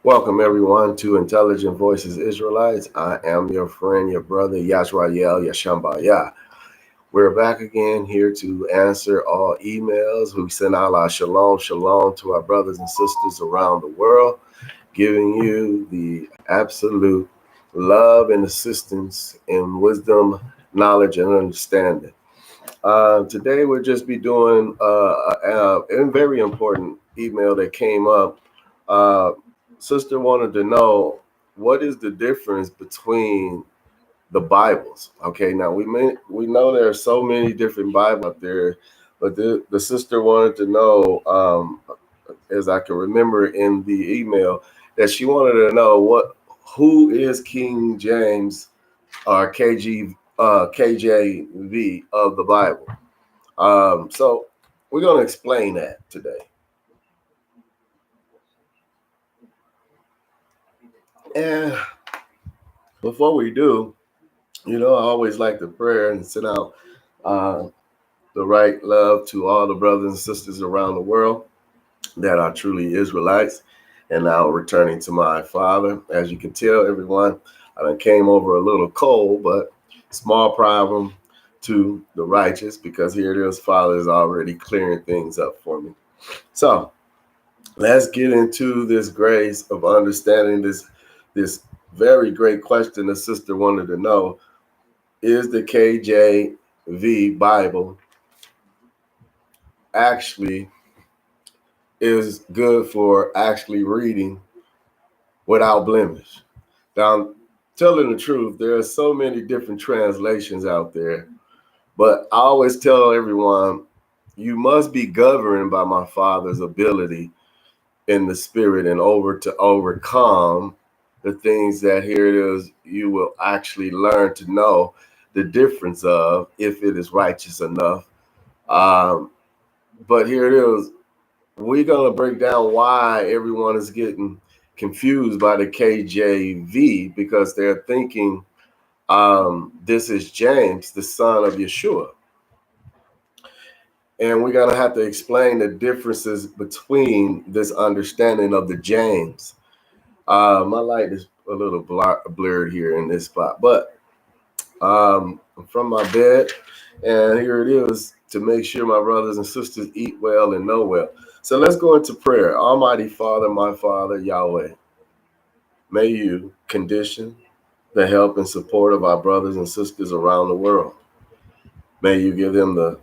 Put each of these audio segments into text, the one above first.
Welcome everyone to Intelligent Voices Israelites. I am your friend, your brother, Yashrael Yashambaya. We're back again here to answer all emails. We send out our shalom to our brothers and sisters around the world, giving you the absolute love and assistance in wisdom, knowledge, and understanding. Today we'll just be doing a very important email that came up. Uh, Sister wanted to know what is the difference between the Bibles. Okay, now we know there are so many different Bibles out there, but the sister wanted to know, as I can remember in the email, that she wanted to know who is King James or KJV of the Bible. So we're going to explain that today. And before we do, I always like to pray and send out the right love to all the brothers and sisters around the world that are truly Israelites and now returning to my Father. As you can tell, everyone, I done came over a little cold, but small problem to the righteous, because here it is, Father is already clearing things up for me. So let's get into this grace of understanding this very great question the sister wanted to know. Is the KJV Bible actually is good for actually reading without blemish? Now, telling the truth, there are so many different translations out there, but I always tell everyone, you must be governed by my Father's ability in the spirit and to overcome the things that here it is you will actually learn to know the difference of, if it is righteous enough. But here it is, we're going to break down why everyone is getting confused by the KJV, because they're thinking this is James, the son of Yeshua. And we're going to have to explain the differences between this understanding of the James. My light is a little blurred here in this spot, but I'm from my bed, and here it is to make sure my brothers and sisters eat well and know well. So let's go into prayer. Almighty Father, my Father, Yahweh, may you condition the help and support of our brothers and sisters around the world. May you give them the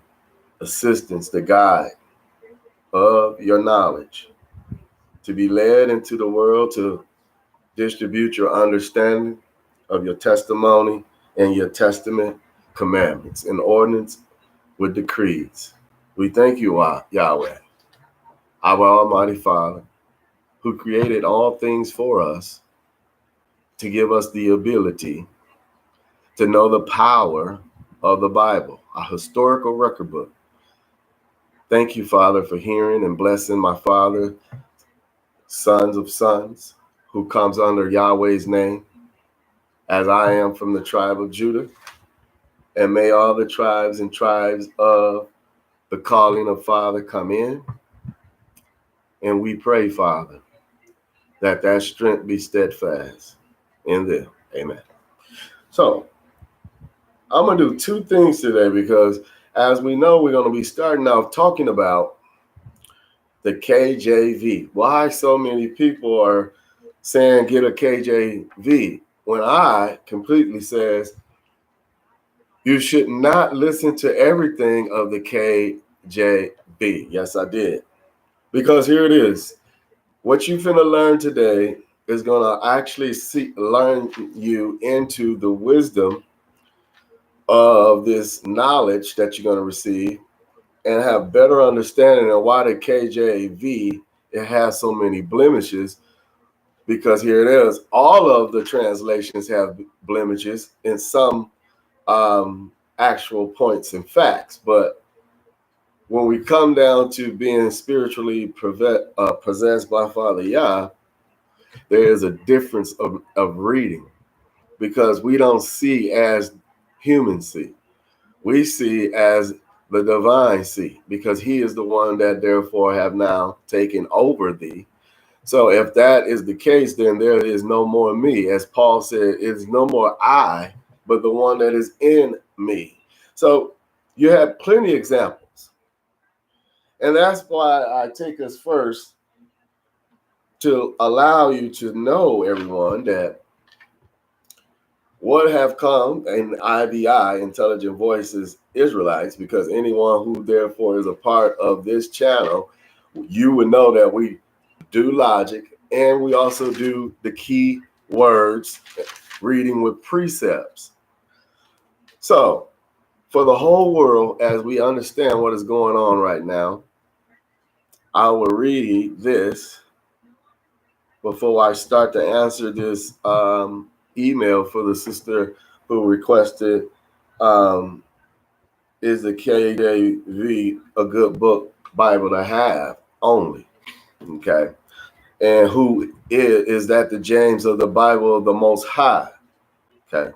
assistance, the guide of your knowledge, to be led into the world to distribute your understanding of your testimony and your testament commandments and ordinance with decrees. We thank you, Yahweh, our Almighty Father, who created all things for us, to give us the ability to know the power of the Bible, a historical record book. Thank you, Father, for hearing and blessing my father, sons of sons, who comes under Yahweh's name, as I am from the tribe of Judah. And may all the tribes and tribes of the calling of Father come in. And we pray, Father, that strength be steadfast in them. Amen. So I'm going to do two things today, because as we know, we're going to be starting off talking about the KJV. Why so many people are saying get a KJV, when I completely says you should not listen to everything of the KJV. Yes, I did. Because here it is. What you finna learn today is going to actually learn you into the wisdom of this knowledge that you're going to receive, and have better understanding of why the KJV, it has so many blemishes. Because here it is, all of the translations have blemishes in some actual points and facts. But when we come down to being spiritually possessed by Father Yah, there is a difference of reading, because we don't see as humans see. We see as the divine see, because he is the one that therefore have now taken over thee, So if that is the case, then there is no more me. As Paul said, it is no more I, but the one that is in me. So you have plenty of examples. And that's why I take us first to allow you to know, everyone, that what have come in IVI, Intelligent Voices Israelites, because anyone who therefore is a part of this channel, you would know that we do logic and we also do the key words reading with precepts. So for the whole world, as we understand what is going on right now, I will read this before I start to answer this email for the sister who requested, is the KJV a good book Bible to have only? Okay. And who is that the James of the Bible of the Most High? Okay.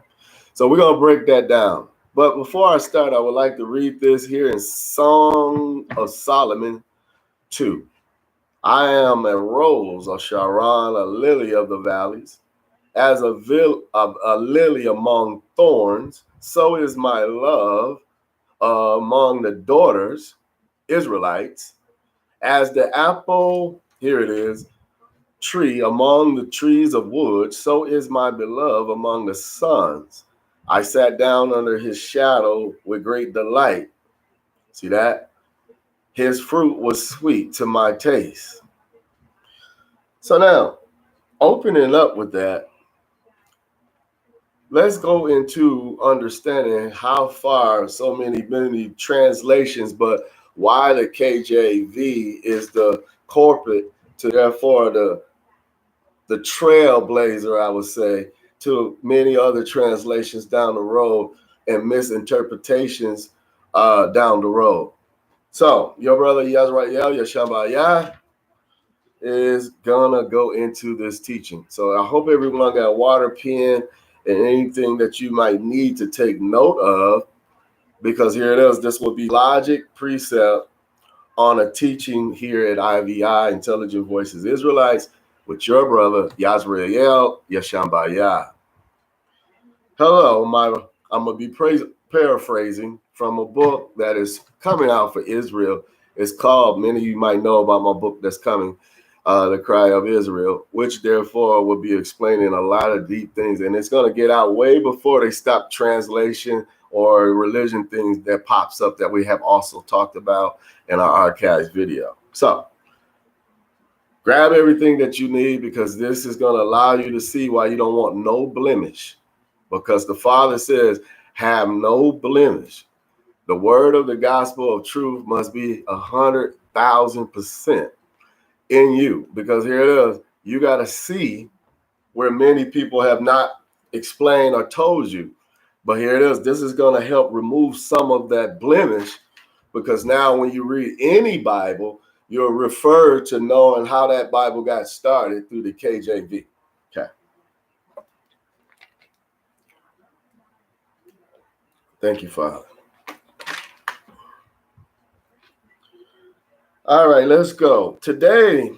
So we're going to break that down. But before I start, I would like to read this here in Song of Solomon 2. I am a rose of Sharon, a lily of the valleys. As a lily among thorns, so is my love among the daughters, Israelites. As the apple, here it is, tree among the trees of wood, so is my beloved among the sons. I sat down under his shadow with great delight. See that? His fruit was sweet to my taste. So now, opening up with that, let's go into understanding how far so many translations, but why the KJV is the corporate to therefore the trailblazer, I would say, to many other translations down the road and misinterpretations down the road. So your brother Yazrael Yashambayah is gonna go into this teaching. So I hope everyone got a water, pen, and anything that you might need to take note of, because here it is. This will be logic precept on a teaching here at IVI, Intelligent Voices Israelites, with your brother Yazrael Yashambayah. Hello, I'm gonna be paraphrasing from a book that is coming out for Israel. It's called, many of you might know about my book that's coming, The Cry of Israel, which therefore will be explaining a lot of deep things, and it's going to get out way before they stop translation or religion things that pops up that we have also talked about in our archives video. So grab everything that you need, because this is going to allow you to see why you don't want no blemish, because the Father says, have no blemish. The word of the gospel of truth must be 100,000% in you, because here it is. You got to see where many people have not explained or told you. But here it is. This is going to help remove some of that blemish, because now when you read any Bible, you're referred to knowing how that Bible got started through the KJV. Okay. Thank you, Father. All right, let's go. Today,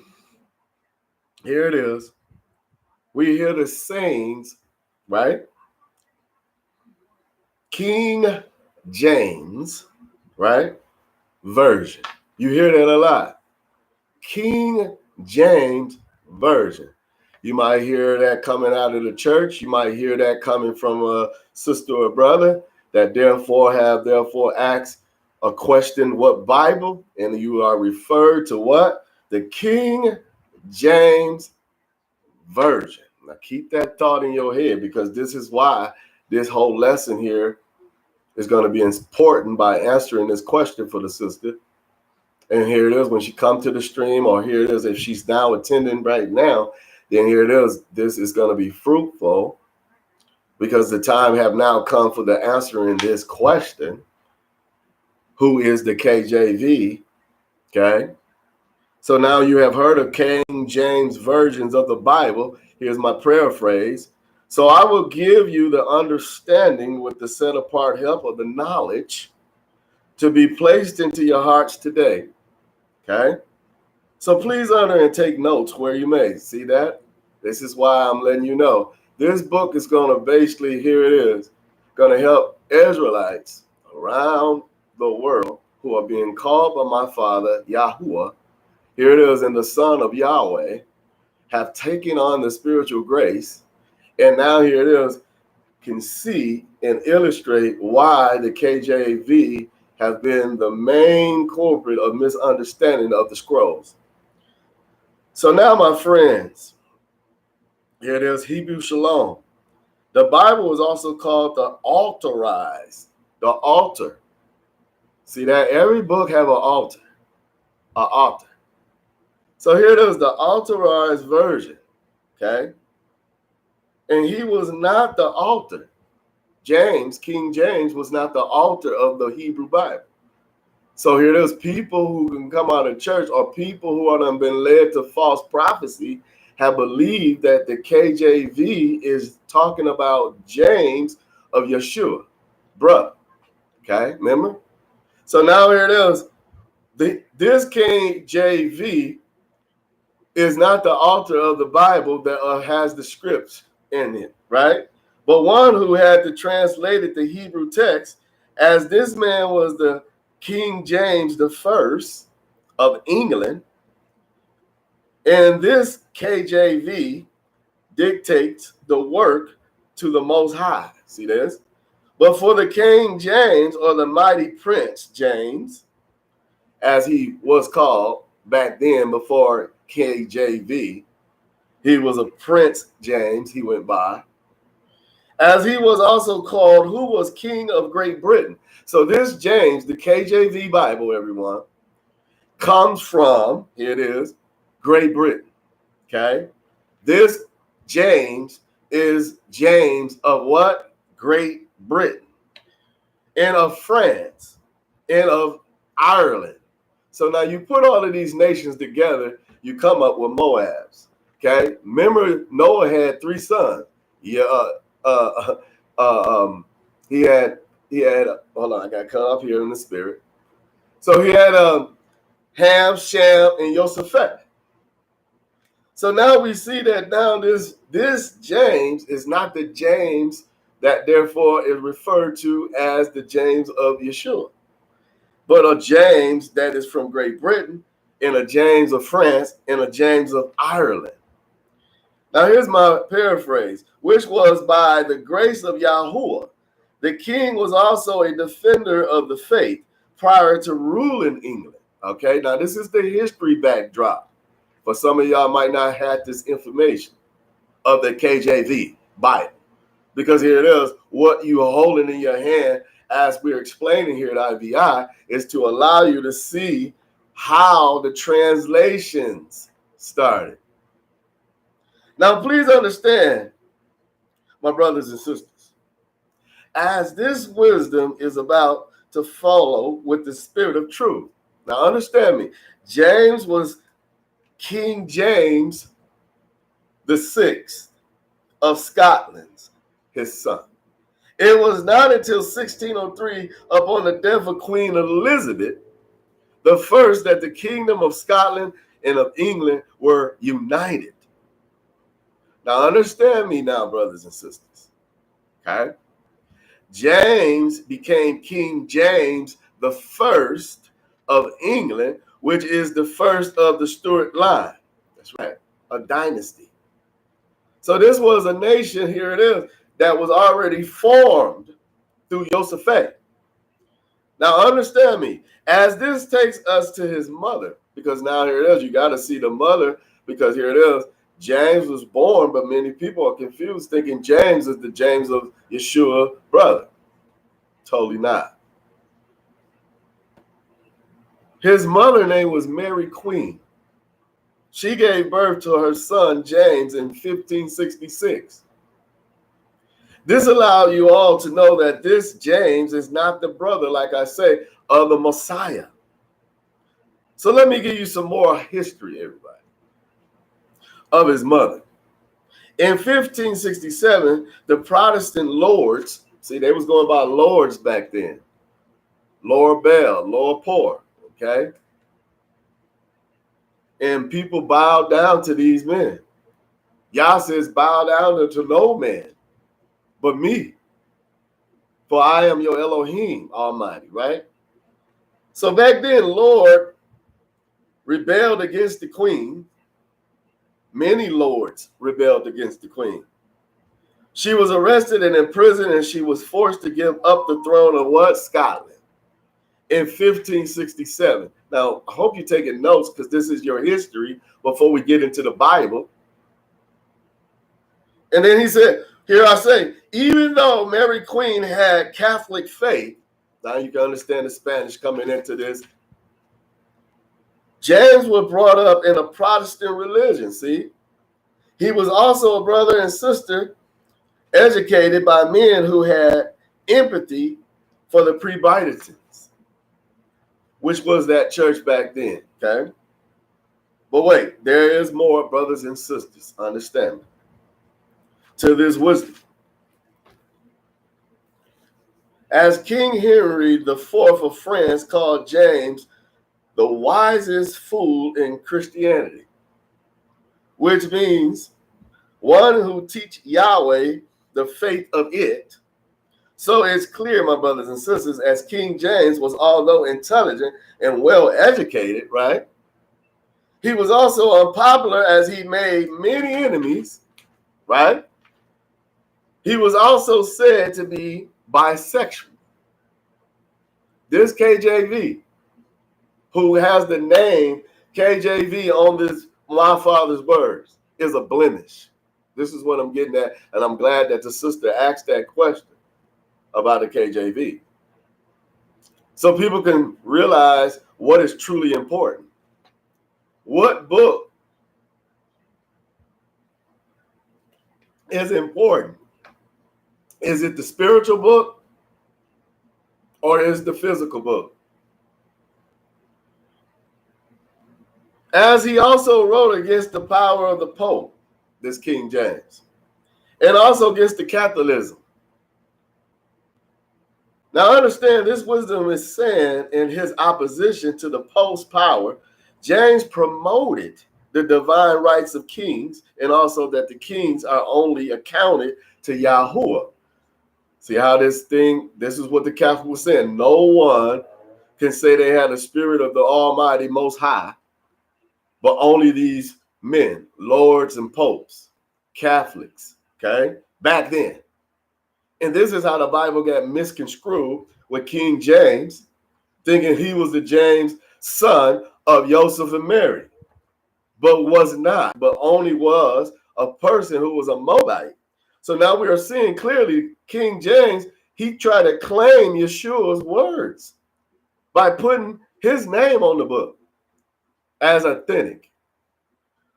here it is. We hear the sayings, right? King James, right? Version. You hear that a lot. King James Version. You might hear that coming out of the church. You might hear that coming from a sister or brother that therefore asked a question, what Bible? And you are referred to what? The King James Version. Now keep that thought in your head, because this is why this whole lesson here is going to be important by answering this question for the sister. And here it is when she comes to the stream, or here it is if she's now attending right now, then here it is. This is going to be fruitful, because the time have now come for the answering this question. Who is the KJV? Okay. So now you have heard of King James versions of the Bible. Here's my paraphrase. So I will give you the understanding with the set apart help of the knowledge to be placed into your hearts today. Okay. So please honor and take notes where you may. See that? This is why I'm letting you know. This book is going to basically, here it is, going to help Israelites around the world who are being called by my Father, Yahuwah. Here it is, and the Son of Yahweh have taken on the spiritual grace. And now here it is, can see and illustrate why the KJV have been the main culprit of misunderstanding of the scrolls. So now, my friends, here it is, Hebrew Shalom. The Bible is also called the Authorized, the altar. See that? Every book have an altar, an author. So here it is, the Authorized version, okay? And he was not the author. James, King James, was not the author of the Hebrew Bible. So here it is, people who can come out of church or people who have been led to false prophecy have believed that the KJV is talking about James of Yeshua, brother. Okay, remember? So now here it is. This KJV is not the author of the Bible that has the scripts in it, right? But one who had to translate the Hebrew text, as this man was the King James the First of England, and this KJV dictates the work to the Most High. See this? But for the King James, or the mighty Prince James, as he was called back then before KJV, he was a Prince James, he went by, as he was also called, who was King of Great Britain. So this James, the KJV Bible, everyone, comes from, here it is, Great Britain, okay? This James is James of what? Great Britain, and of France, and of Ireland. So now you put all of these nations together, you come up with Moabs, okay? Remember, Noah had 3 sons. Yeah, he had, hold on, I got cut off here in the spirit. So he had Ham, Shem, and Yosephat. So now we see that now this James is not the James that therefore is referred to as the James of Yeshua, but a James that is from Great Britain, and a James of France, and a James of Ireland. Now here's my paraphrase, which was by the grace of Yahuwah. The king was also a defender of the faith prior to ruling England. Okay, now this is the history backdrop. For some of y'all might not have this information of the KJV Bible, because here it is, what you are holding in your hand as we're explaining here at IVI is to allow you to see how the translations started. Now, please understand, my brothers and sisters, as this wisdom is about to follow with the spirit of truth. Now, understand me. James was King James the Sixth of Scotland, his son. It was not until 1603, upon the death of Queen Elizabeth the First, that the kingdom of Scotland and of England were united. Now, understand me now, brothers and sisters, okay? James became King James the First of England, which is the first of the Stuart line. That's right, a dynasty. So this was a nation, here it is, that was already formed through Yosephat. Now, understand me, as this takes us to his mother, because now here it is, you got to see the mother, because here it is, James was born, but many people are confused thinking James is the James of Yeshua brother. Totally not. His mother name was Mary Queen. She gave birth to her son James in 1566. This allowed you all to know that this James is not the brother, like I say, of the Messiah. So let me give you some more history, everybody, of his mother. In 1567, the Protestant lords, see, they was going by lords back then. Lord Bell, Lord Poor, okay? And people bow down to these men. Yah says, bow down unto no man but me. For I am your Elohim Almighty, right? So back then, Lord rebelled against the queen. Many lords rebelled against the queen. She was arrested and imprisoned, and she was forced to give up the throne of what? Scotland in 1567. Now, I hope you're taking notes because this is your history before we get into the Bible. And then he said, here I say, even though Mary Queen had Catholic faith, now you can understand the Spanish coming into this, James was brought up in a Protestant religion, see? He was also a brother and sister educated by men who had empathy for the Presbyterians, which was that church back then, okay? But wait, there is more, brothers and sisters, understand me, to this wisdom. As King Henry IV of France called James the wisest fool in Christianity, which means one who teach Yahweh the faith of it. So it's clear, my brothers and sisters, as King James was, although intelligent and well educated, right? He was also unpopular as he made many enemies, right? He was also said to be bisexual. This KJV, who has the name KJV on this, my father's words, is a blemish. This is what I'm getting at, and I'm glad that the sister asked that question about the KJV. So people can realize what is truly important. What book is important? Is it the spiritual book or is the physical book? As he also wrote against the power of the Pope, this King James, and also against the Catholicism. Now understand, this wisdom is saying in his opposition to the Pope's power, James promoted the divine rights of kings and also that the kings are only accounted to Yahuwah. See how this is what the Catholic was saying. No one can say they had the spirit of the Almighty Most High, but only these men, lords and popes, Catholics, okay, back then. And this is how the Bible got misconstrued with King James, thinking he was the James son of Joseph and Mary, but was not, but only was a person who was a Moabite. So now we are seeing clearly King James, he tried to claim Yeshua's words by putting his name on the book as authentic.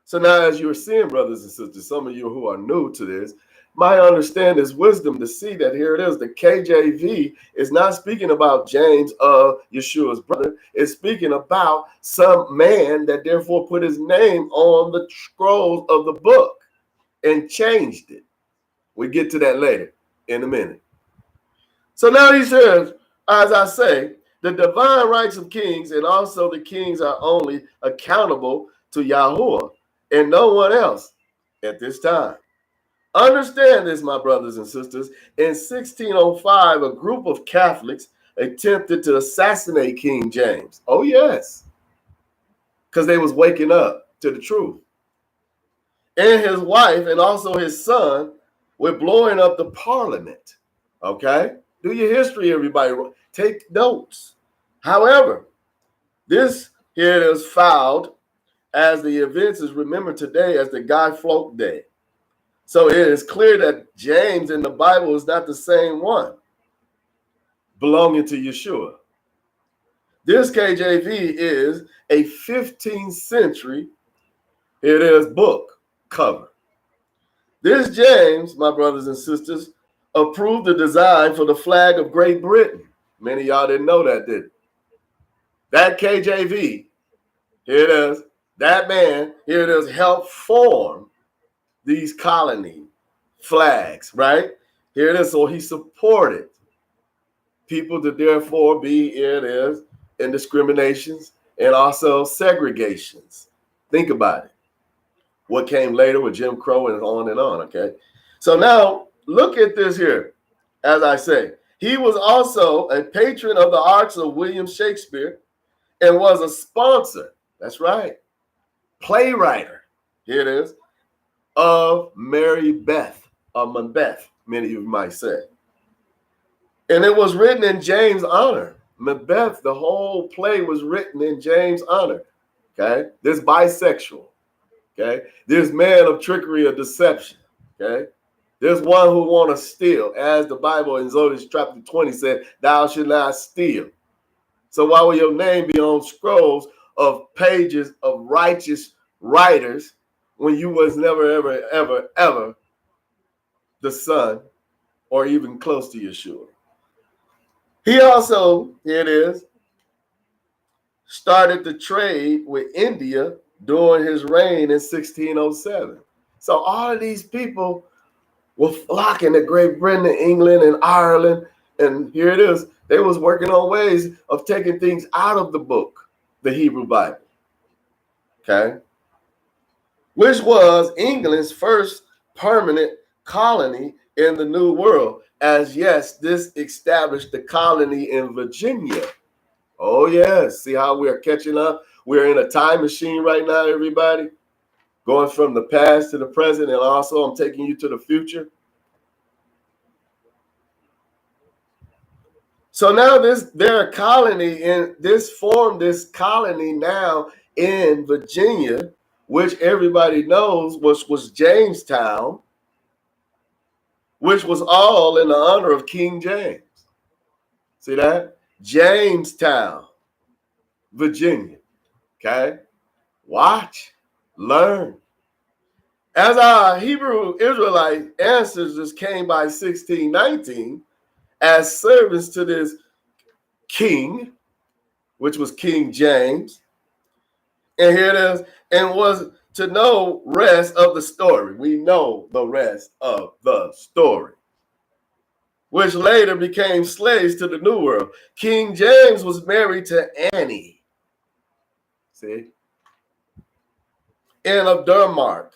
So now as you're seeing, brothers and sisters, some of you who are new to this, might understand this wisdom to see that here it is. The KJV is not speaking about James of Yeshua's brother. It's speaking about some man that therefore put his name on the scrolls of the book and changed it. We get to that later in a minute. So now he says, as I say, the divine rights of kings and also the kings are only accountable to Yahuwah and no one else at this time. Understand this, my brothers and sisters. In 1605, a group of Catholics attempted to assassinate King James. Oh, yes. Because they was waking up to the truth. And his wife and also his son were blowing up the parliament. Okay? Do your history, everybody. Take notes. However, this here is filed as the events is remembered today as the Guy Fawkes Day. So it is clear that James in the Bible is not the same one belonging to Yeshua. This KJV is a 15th century, it is book cover. This James, my brothers and sisters, approved the design for the flag of Great Britain. Many of y'all didn't know that, did it? That KJV, here it is, that man, here it is, helped form these colony flags, right? Here it is. So he supported people to therefore be, here it is, indiscriminations and also segregations. Think about it. What came later with Jim Crow and on and on, okay? So now look at this here. As I say, he was also a patron of the arts of William Shakespeare and was a sponsor, that's right, playwright, here it is, of Mary Beth, or Macbeth, many of you might say. And it was written in James' honor. Macbeth, the whole play was written in James' honor, okay? This bisexual, okay? This man of trickery or deception, okay? There's one who want to steal, as the Bible in Exodus chapter 20 said, thou should not steal. So why will your name be on scrolls of pages of righteous writers when you was never, ever, ever, ever the son or even close to Yeshua? He also, here it is, started the trade with India during his reign in 1607. So all of these people were flocking to Great Britain and England and Ireland. And here it is. They was working on ways of taking things out of the book, the Hebrew Bible. Okay. Which was England's first permanent colony in the New World. As yes, this established the colony in Virginia. Oh yes. See how we are catching up? We're in a time machine right now, everybody. Going from the past to the present, and also I'm taking you to the future. So now their colony in this colony now in Virginia, which everybody knows was Jamestown, which was all in the honor of King James. See that? Jamestown, Virginia. Okay? Watch, learn. As our Hebrew Israelite ancestors came by 1619 as servants to this king, which was King James. And here it is, and was to know rest of the story. We know the rest of the story, which later became slaves to the New World. King James was married to Annie, see, and of Denmark,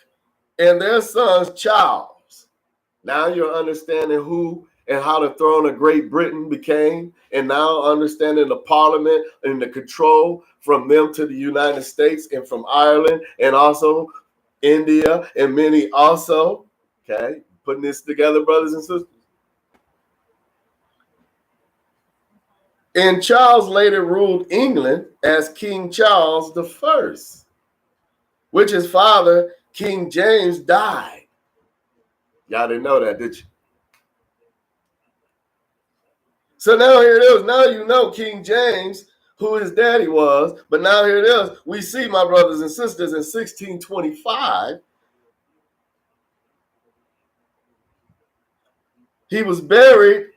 and their sons Charles. Now you're understanding who and how the throne of Great Britain became, and now understanding the parliament and the control from them to the United States and from Ireland and also India and many also, okay, putting this together, brothers and sisters. And Charles later ruled England as King Charles I, which his father, King James, died. Y'all didn't know that, did you? So now here it is. Now you know King James, who his daddy was. But now here it is. We see, my brothers and sisters, in 1625, he was buried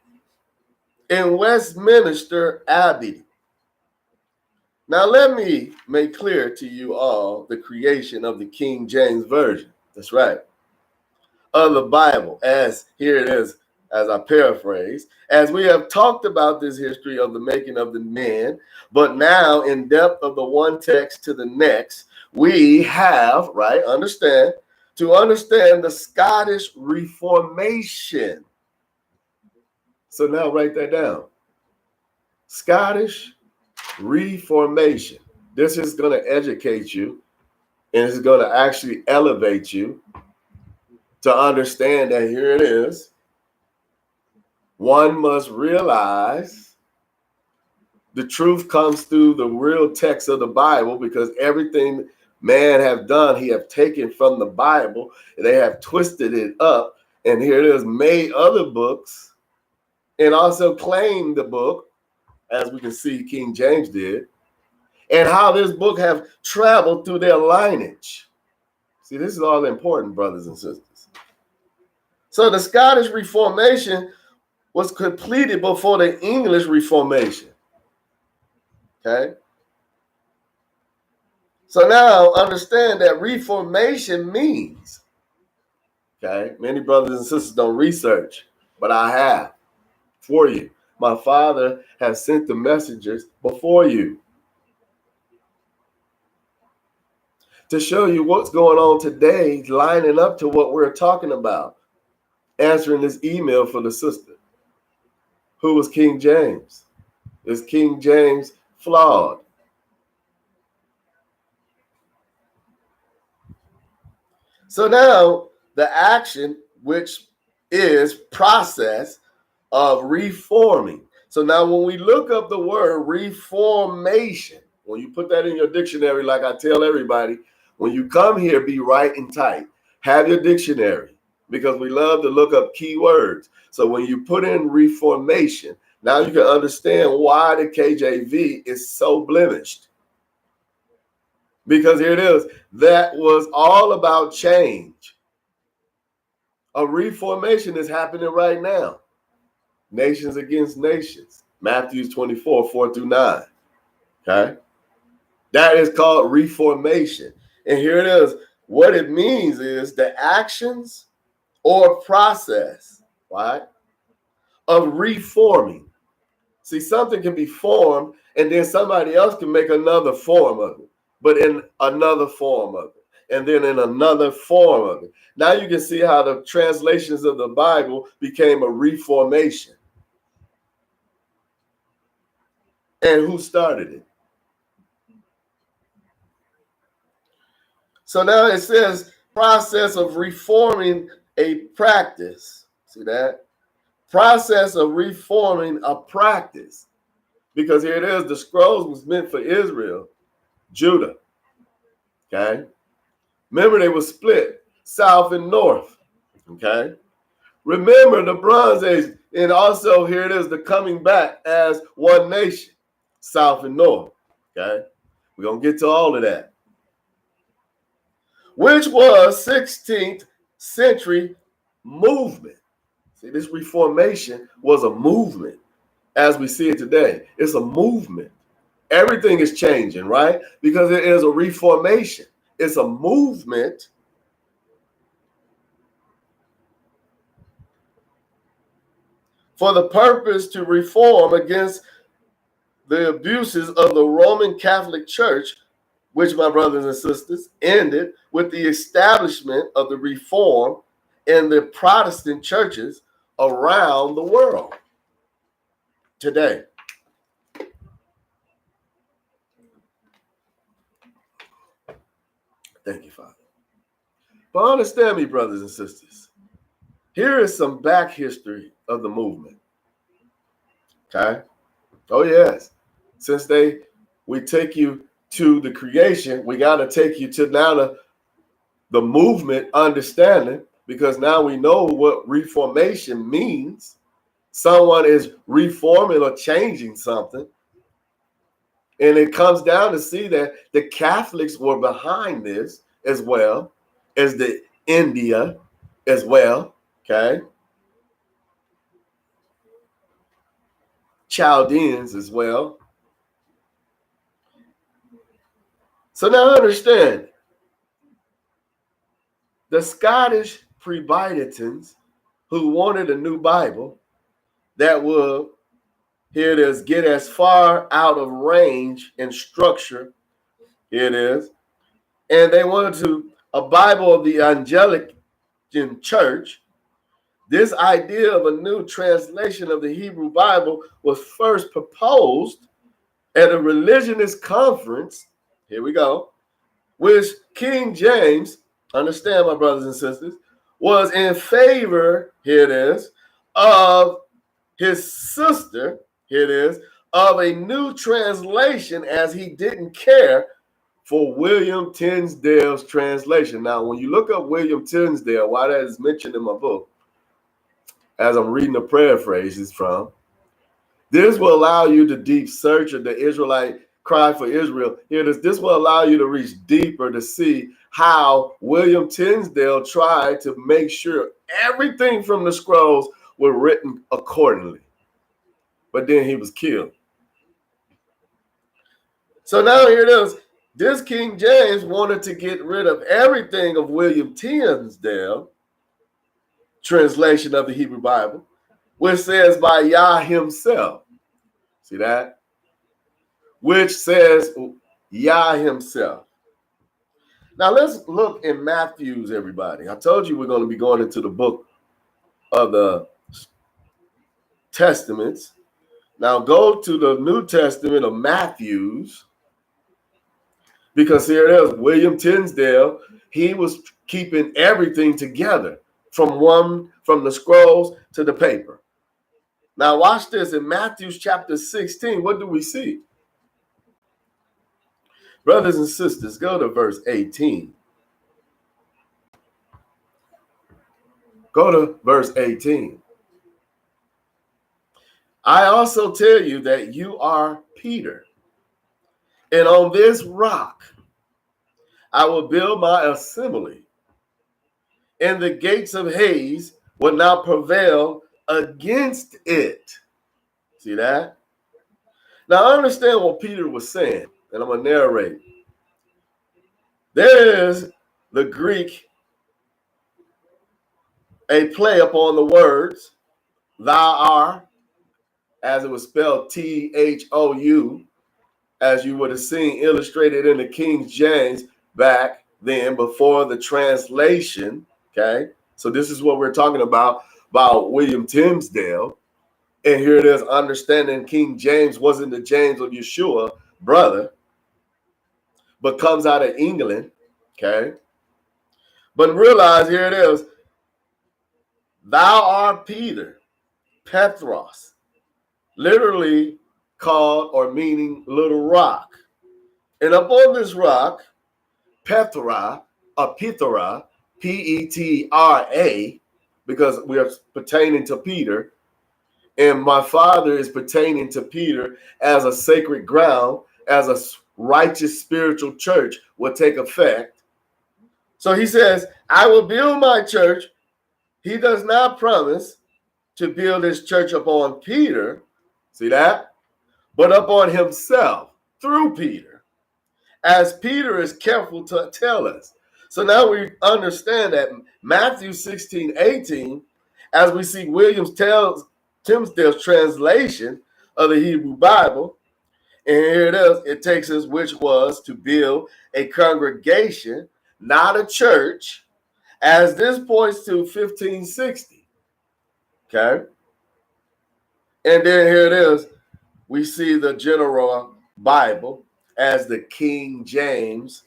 in Westminster Abbey. Now let me make clear to you all the creation of the King James Version. That's right. Of the Bible, as here it is, as I paraphrase, as we have talked about this history of the making of the man, but now in depth of the one text to the next, we have, right, to understand the Scottish Reformation. So now write that down. Scottish Reformation. This is going to educate you, and it's going to actually elevate you to understand that here it is. One must realize the truth comes through the real text of the Bible, because everything man have done, he have taken from the Bible. They have twisted it up, and here it is, made other books, and also claimed the book, as we can see King James did, and how this book have traveled through their lineage. See, this is all important, brothers and sisters. So the Scottish Reformation was completed before the English Reformation. Okay? So now understand that reformation means, okay, many brothers and sisters don't research, but I have for you. My Father has sent the messengers before you to show you what's going on today, lining up to what we're talking about. Answering this email for the sister. Who was King James? Is King James flawed? So now the action, which is process of reforming. So now when we look up the word reformation, when you put that in your dictionary, like I tell everybody, when you come here, be right and tight. Have your dictionary, because we love to look up keywords. So when you put in reformation, now you can understand why the KJV is so blemished. Because here it is, that was all about change. A reformation is happening right now. Nations against nations. Matthew 24, 4-9. Okay? That is called reformation. And here it is. What it means is the actions or process, right, of reforming. See, something can be formed and then somebody else can make another form of it, but in another form of it, and then in another form of it. Now you can see how the translations of the Bible became a reformation. And who started it? So now it says process of reforming a practice. See that? Process of reforming a practice. Because here it is, the scrolls was meant for Israel, Judah. Okay? Remember, they were split, south and north. Okay? Remember the Bronze Age, and also here it is, the coming back as one nation, south and north. Okay? We're going to get to all of that. Which was 16th century movement. See, this reformation was a movement as we see it today. It's a movement. Everything is changing, right? Because it is a reformation. It's a movement for the purpose to reform against the abuses of the Roman Catholic Church, which, my brothers and sisters, ended with the establishment of the Reform in the Protestant churches around the world today. Thank you, Father. But understand me, brothers and sisters. Here is some back history of the movement. Okay? Oh, yes. Since we take you to the creation, we got to take you to now the movement understanding, because now we know what reformation means. Someone is reforming or changing something. And it comes down to see that the Catholics were behind this as well as the India as well. Okay. Chaldeans as well. So now understand, the Scottish Puritans who wanted a new Bible that will, here it is, get as far out of range and structure, here it is, and they wanted a Bible of the Anglican Church. This idea of a new translation of the Hebrew Bible was first proposed at a religionist conference, here we go, which King James, understand, my brothers and sisters, was in favor, here it is, of his sister, here it is, of a new translation, as he didn't care for William Tyndale's translation. Now, when you look up William Tyndale, why that is mentioned in my book, as I'm reading the paraphrases from, this will allow you to deep search of the Israelite cry for Israel. Here it is. This will allow you to reach deeper to see how William Tyndale tried to make sure everything from the scrolls were written accordingly. But then he was killed. So now here it is. This King James wanted to get rid of everything of William Tyndale translation of the Hebrew Bible, which says by Yah himself. See that? Which says Yah himself. Now let's look in Matthew's, everybody. I told you we're going to be going into the book of the Testaments. Now go to the New Testament of Matthew's, because here it is, William Tyndale, he was keeping everything together from the scrolls to the paper. Now watch this. In Matthew chapter 16, what do we see? Brothers and sisters, go to verse 18. Go to verse 18. I also tell you that you are Peter, and on this rock I will build my assembly, and the gates of Hades will not prevail against it. See that? Now understand what Peter was saying, and I'm going to narrate. There is the Greek, a play upon the words, thou art, as it was spelled Thou, as you would have seen illustrated in the King James back then before the translation. Okay, so this is what we're talking about William Tyndale. And here it is, understanding King James wasn't the James of Yeshua, brother, but comes out of England. Okay, but realize here it is, thou art Peter, Petros, literally called or meaning little rock. And upon this rock, Petra, or Petra, Petra, because we are pertaining to Peter, and my Father is pertaining to Peter as a sacred ground, as a righteous spiritual church will take effect. So he says, I will build my church. He does not promise to build his church upon Peter, see that? But upon himself through Peter, as Peter is careful to tell us. So now we understand that Matthew 16:18, as we see William Tyndale's translation of the Hebrew Bible, and here it is, it takes us, which was to build a congregation, not a church, as this points to 1560. Okay? And then here it is, we see the general Bible as the King James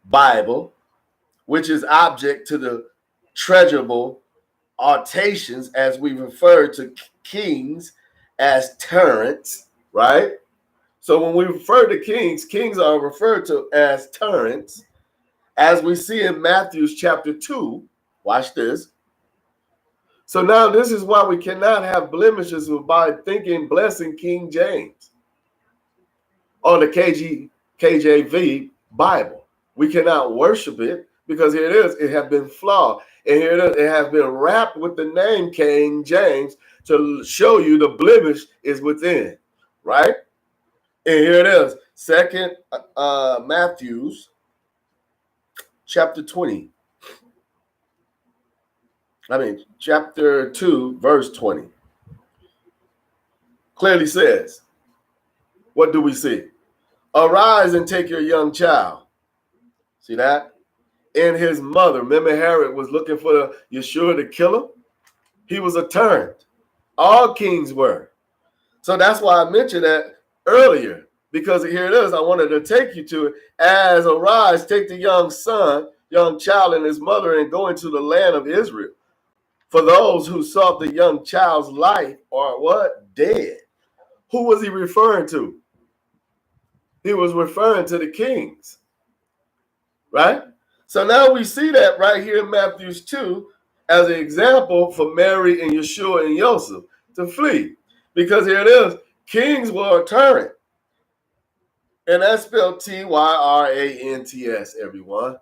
Bible, which is object to the treasurable alternations, as we refer to kings as tyrants, right? So when we refer to kings, kings are referred to as tyrants, as we see in Matthew chapter 2. Watch this. So now this is why we cannot have blemishes by thinking blessing King James or the KJV Bible. We cannot worship it because here it is, it has been flawed. And here it is, it has been wrapped with the name King James to show you the blemish is within, right? And here it is, Matthew's chapter 20. Chapter 2, verse 20. Clearly says, what do we see? Arise and take your young child. See that? And his mother, remember Herod was looking for Yeshua to kill him? He was a tyrant. All kings were. So that's why I mentioned that earlier, because here it is, I wanted to take you to it. As arise, take the young child and his mother, and go into the land of Israel. For those who sought the young child's life are what? Dead. Who was he referring to? He was referring to the kings, right? So now we see that right here in Matthew 2 as an example for Mary and Yeshua and Joseph to flee. Because here it is, kings were a tyrant. And that's spelled Tyrants, everyone.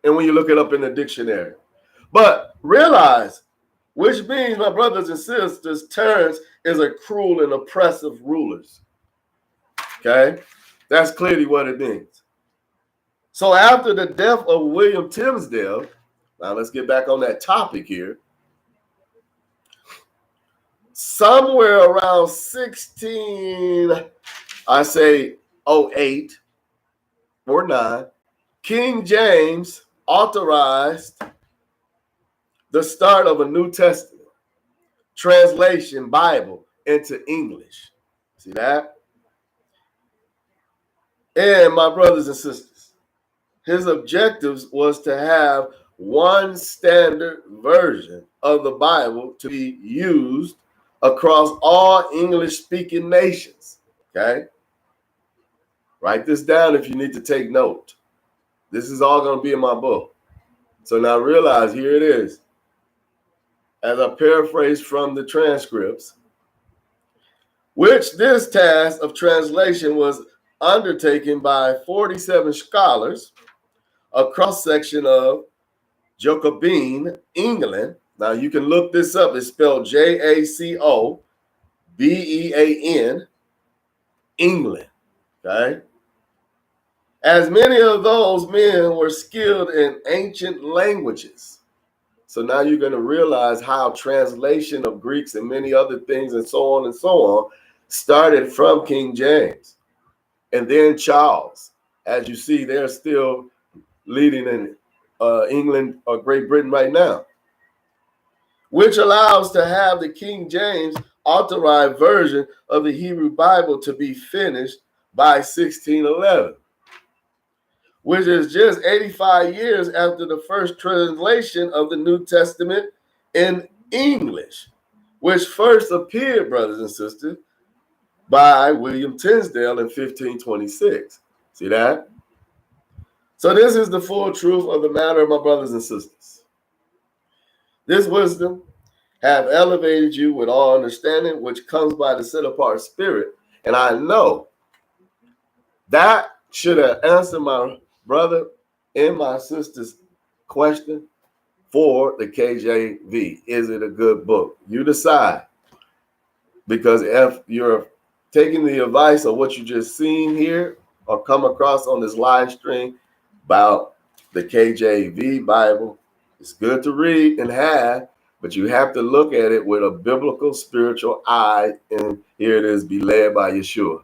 And when you look it up in the dictionary. But realize, which means, my brothers and sisters, tyrants is a cruel and oppressive rulers. Okay? That's clearly what it means. So after the death of William Tyndale, now let's get back on that topic here. Somewhere around 08, or 9, King James authorized the start of a New Testament translation Bible into English. See that? And my brothers and sisters, his objectives was to have one standard version of the Bible to be used across all English-speaking nations. Okay? Write this down if you need to take note. This is all going to be in my book. So now realize, here it is. As I paraphrase from the transcripts, which this task of translation was undertaken by 47 scholars, a cross-section of Jacobin, England. Now you can look this up. It's spelled Jacobean, England. Okay. As many of those men were skilled in ancient languages. So now you're going to realize how translation of Greeks and many other things and so on started from King James. And then Charles. As you see, they're still leading in England or Great Britain right now, which allows to have the King James authorized version of the Hebrew Bible to be finished by 1611, which is just 85 years after the first translation of the New Testament in English, which first appeared, brothers and sisters, by William Tyndale in 1526. See that? So this is the full truth of the matter, my brothers and sisters. This wisdom have elevated you with all understanding, which comes by the set-apart spirit. And I know that should have answered my brother and my sister's question for the KJV. Is it a good book? You decide. Because if you're taking the advice of what you just seen here or come across on this live stream about the KJV Bible, it's good to read and have, but you have to look at it with a biblical spiritual eye. And here it is, be led by Yeshua.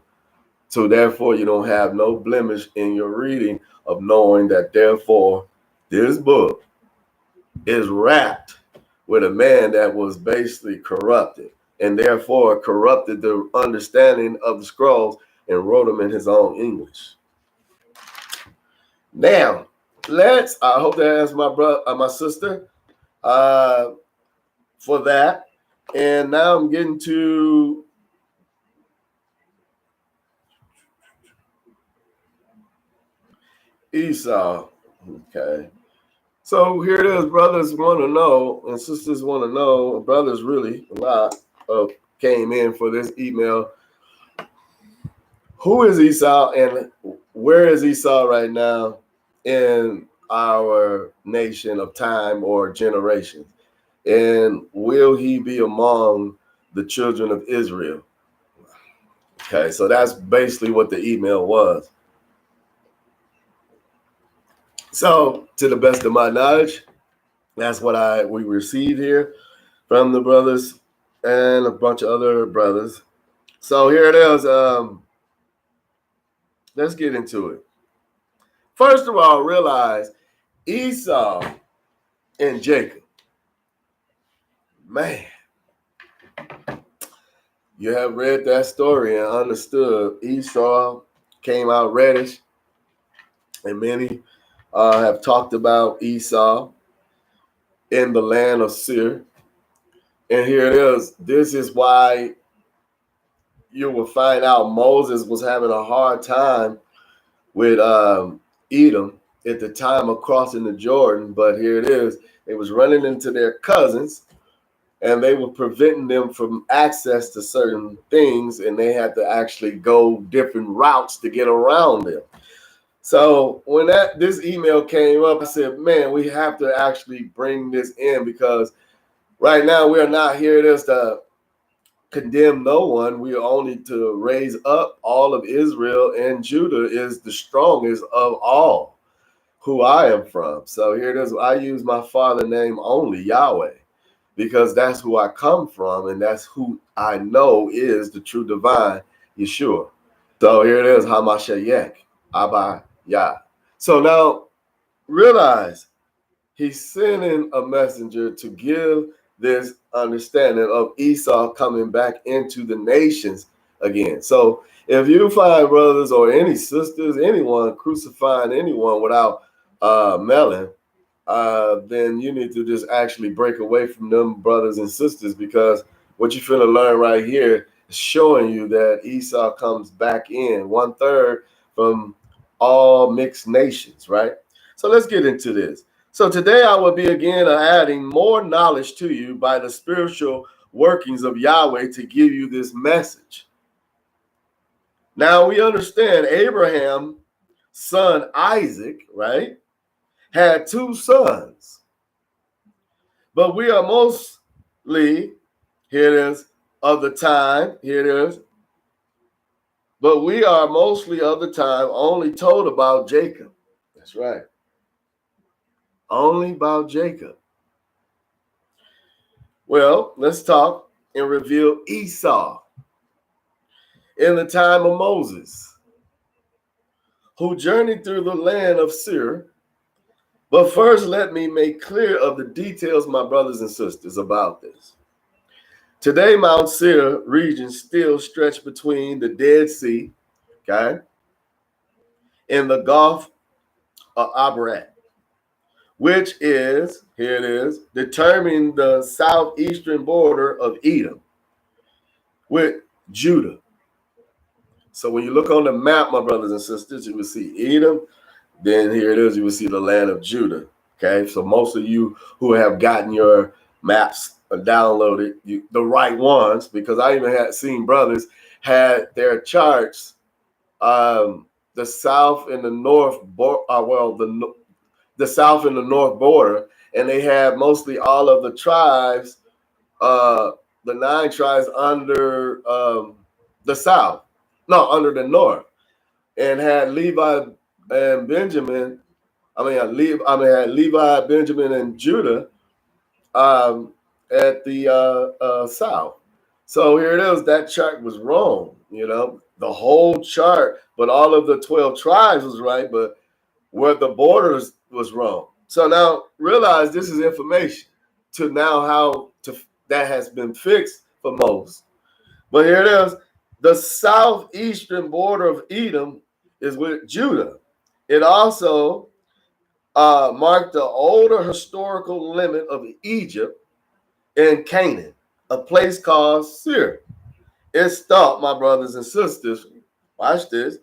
So therefore, you don't have no blemish in your reading of knowing that therefore this book is wrapped with a man that was basically corrupted and therefore corrupted the understanding of the scrolls and wrote them in his own English. Now, I hope that answers my brother, my sister, for that. And now I'm getting to Esau. Okay. So here it is. Brothers want to know, and sisters want to know. Brothers really a lot came in for this email. Who is Esau and where is Esau right now in our nation of time or generations? And will he be among the children of Israel? Okay, so that's basically what the email was. So, to the best of my knowledge, that's what we received here from the brothers and a bunch of other brothers. So here it is. Let's get into it. First of all, realize Esau and Jacob. Man, you have read that story and understood Esau came out reddish, and many have talked about Esau in the land of Seir. And here it is. This is why you will find out Moses was having a hard time with Edom at the time of crossing the Jordan. But here it is. They was running into their cousins, and they were preventing them from access to certain things, and they had to actually go different routes to get around them. So when this email came up, I said, man, we have to actually bring this in, because right now we are not here just to condemn no one. We are only to raise up all of Israel, and Judah is the strongest of all who I am from. So here it is. I use my father name only, Yahweh, because that's who I come from, and that's who I know is the true divine Yeshua. So here it is, Hamashiach, Abba Yeah. So now realize he's sending a messenger to give this understanding of Esau coming back into the nations again. So if you find brothers or any sisters, anyone crucifying anyone without melon, then you need to just actually break away from them brothers and sisters, because what you're finna learn right here is showing you that Esau comes back in 1/3 from all mixed nations, right? So let's get into this. So today I will be again adding more knowledge to you by the spiritual workings of Yahweh to give you this message. Now we understand Abraham's son Isaac, right, had two sons. But we are mostly, here it is, of the time, here it is, but we are mostly of the time only told about Jacob. That's right. Only about Jacob. Well, let's talk and reveal Esau in the time of Moses, who journeyed through the land of Seir. But first, let me make clear of the details, my brothers and sisters, about this. Today, Mount Seir region still stretched between the Dead Sea, okay, and the Gulf of Abarat, which is, here it is, determining the southeastern border of Edom with Judah. So when you look on the map, my brothers and sisters, you will see Edom. Then here it is, you will see the land of Judah. Okay, so most of you who have gotten your maps downloaded, the right ones, because I even had seen brothers had their charts, the south and the north, the south and the north border, and they had mostly all of the tribes, the 9 tribes under the south, no, under the north, and had Levi and Benjamin. Had Levi, Benjamin, and Judah at the south. So here it is. That chart was wrong. The whole chart, but all of the 12 tribes was right, but where the borders was wrong. So now realize this is information to now how to that has been fixed for most. But here it is. The southeastern border of Edom is with Judah. It also marked the older historical limit of Egypt and Canaan, a place called Seir. It's thought, my brothers and sisters, watch this,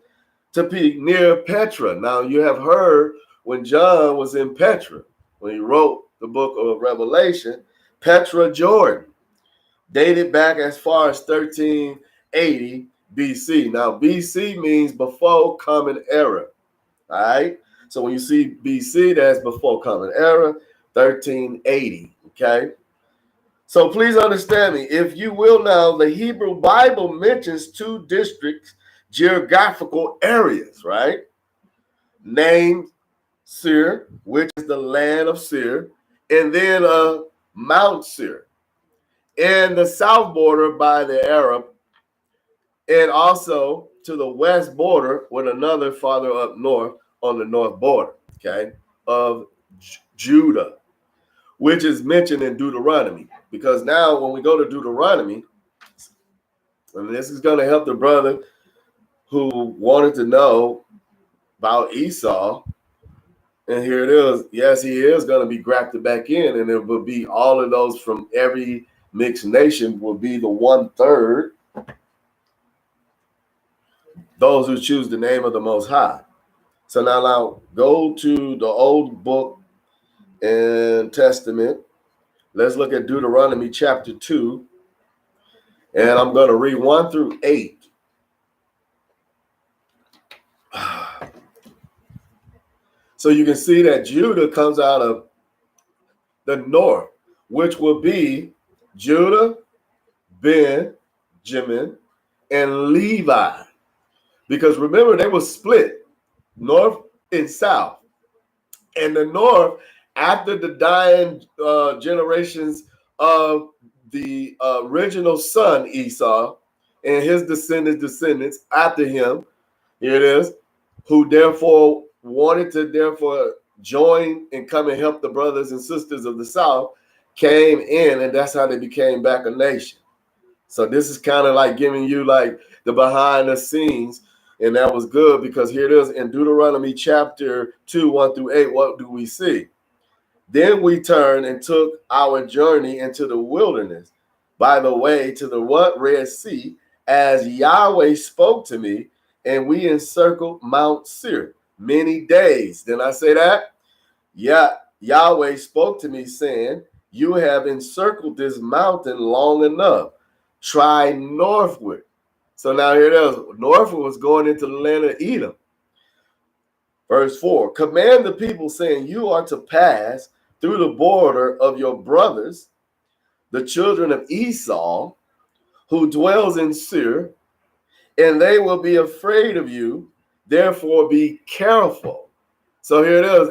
to be near Petra. Now, you have heard when John was in Petra, when he wrote the book of Revelation, Petra, Jordan, dated back as far as 1380 BC. Now, BC means before common era, all right? So when you see BC, that's before common era, 1380, okay? So please understand me. If you will now, the Hebrew Bible mentions 2 districts, geographical areas, right? Named Seir, which is the land of Seir, and then Mount Seir, and the south border by the Arab, and also to the west border with another farther up north on the north border, okay, of Judah, which is mentioned in Deuteronomy. Because now when we go to Deuteronomy, and this is going to help the brother who wanted to know about Esau, and here it is. Yes, he is going to be grafted back in, and it will be all of those from every mixed nation will be the 1/3, those who choose the name of the Most High. So now go to the old book and Testament. Let's look at Deuteronomy chapter 2, and I'm going to read 1 through 8. So you can see that Judah comes out of the north, which will be Judah, Benjamin, and Levi. Because remember, they were split north and south. And the north, after the dying generations of the original son Esau and his descendants after him, here it is, who therefore wanted to therefore join and come and help the brothers and sisters of the South came in, and that's how they became back a nation. So this is kind of like giving you like the behind the scenes, and that was good because here it is in Deuteronomy chapter 2, 1 through 8. What do we see? Then we turned and took our journey into the wilderness by the way to the what? Red Sea, as Yahweh spoke to me, and we encircled Mount Seir many days. Didn't I say that? Yeah, Yahweh spoke to me saying, you have encircled this mountain long enough. Try northward. So now here it is. Northward was going into the land of Edom. Verse 4, command the people saying, you are to pass through the border of your brothers, the children of Esau, who dwells in Seir, and they will be afraid of you. Therefore, be careful. So here it is.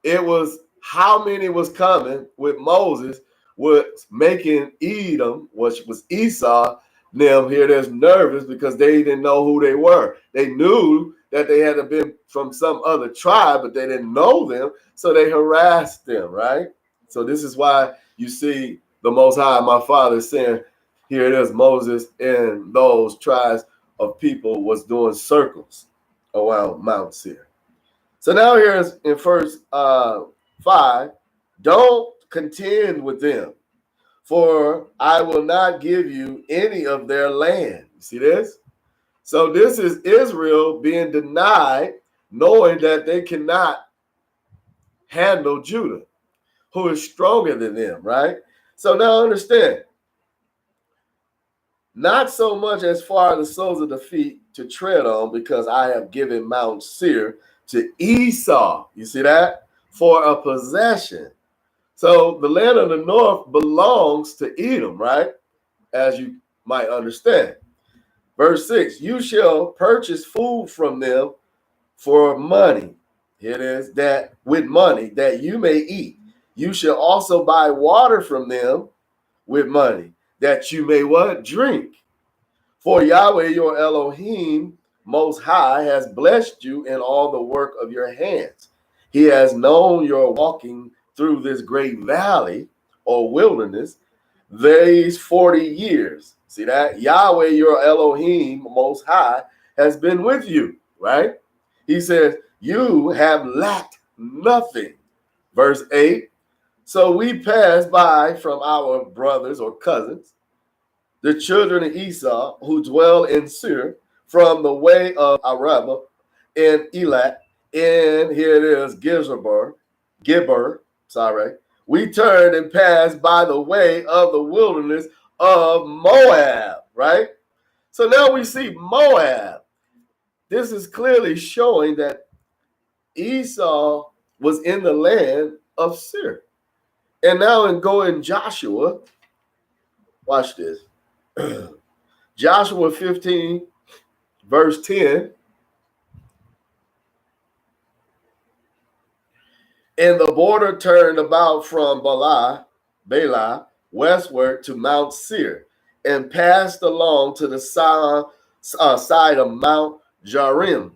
It was how many was coming with Moses was making Edom, which was Esau, them here that's nervous because they didn't know who they were. They knew that they had been from some other tribe, but they didn't know them, so they harassed them, right? So this is why you see the Most High, my Father, saying, here it is, Moses and those tribes of people was doing circles around Mount Seir. So now here's in verse 5, don't contend with them, for I will not give you any of their land. You see this? So this is Israel being denied, knowing that they cannot handle Judah, who is stronger than them, right? So now understand, not so much as far as the soles of the feet to tread on, because I have given Mount Seir to Esau. You see that? For a possession. So the land of the north belongs to Edom, right? As you might understand. Verse 6, you shall purchase food from them for money. Here it is, that with money that you may eat. You shall also buy water from them with money that you may what? Drink. For Yahweh your Elohim Most High has blessed you in all the work of your hands. He has known your walking through this great valley or wilderness these 40 years. See that? Yahweh your Elohim Most High has been with you, right? He says, you have lacked nothing. Verse 8, so we passed by from our brothers or cousins, the children of Esau, who dwell in Seir, from the way of Arabah and Elat, and here it is, Gibber, sorry. We turned and passed by the way of the wilderness of Moab, right? So now we see Moab. This is clearly showing that Esau was in the land of Seir. And now in Joshua, watch this. Joshua 15, verse 10. And the border turned about from Bela, westward to Mount Seir, and passed along to the side of Mount Jarim,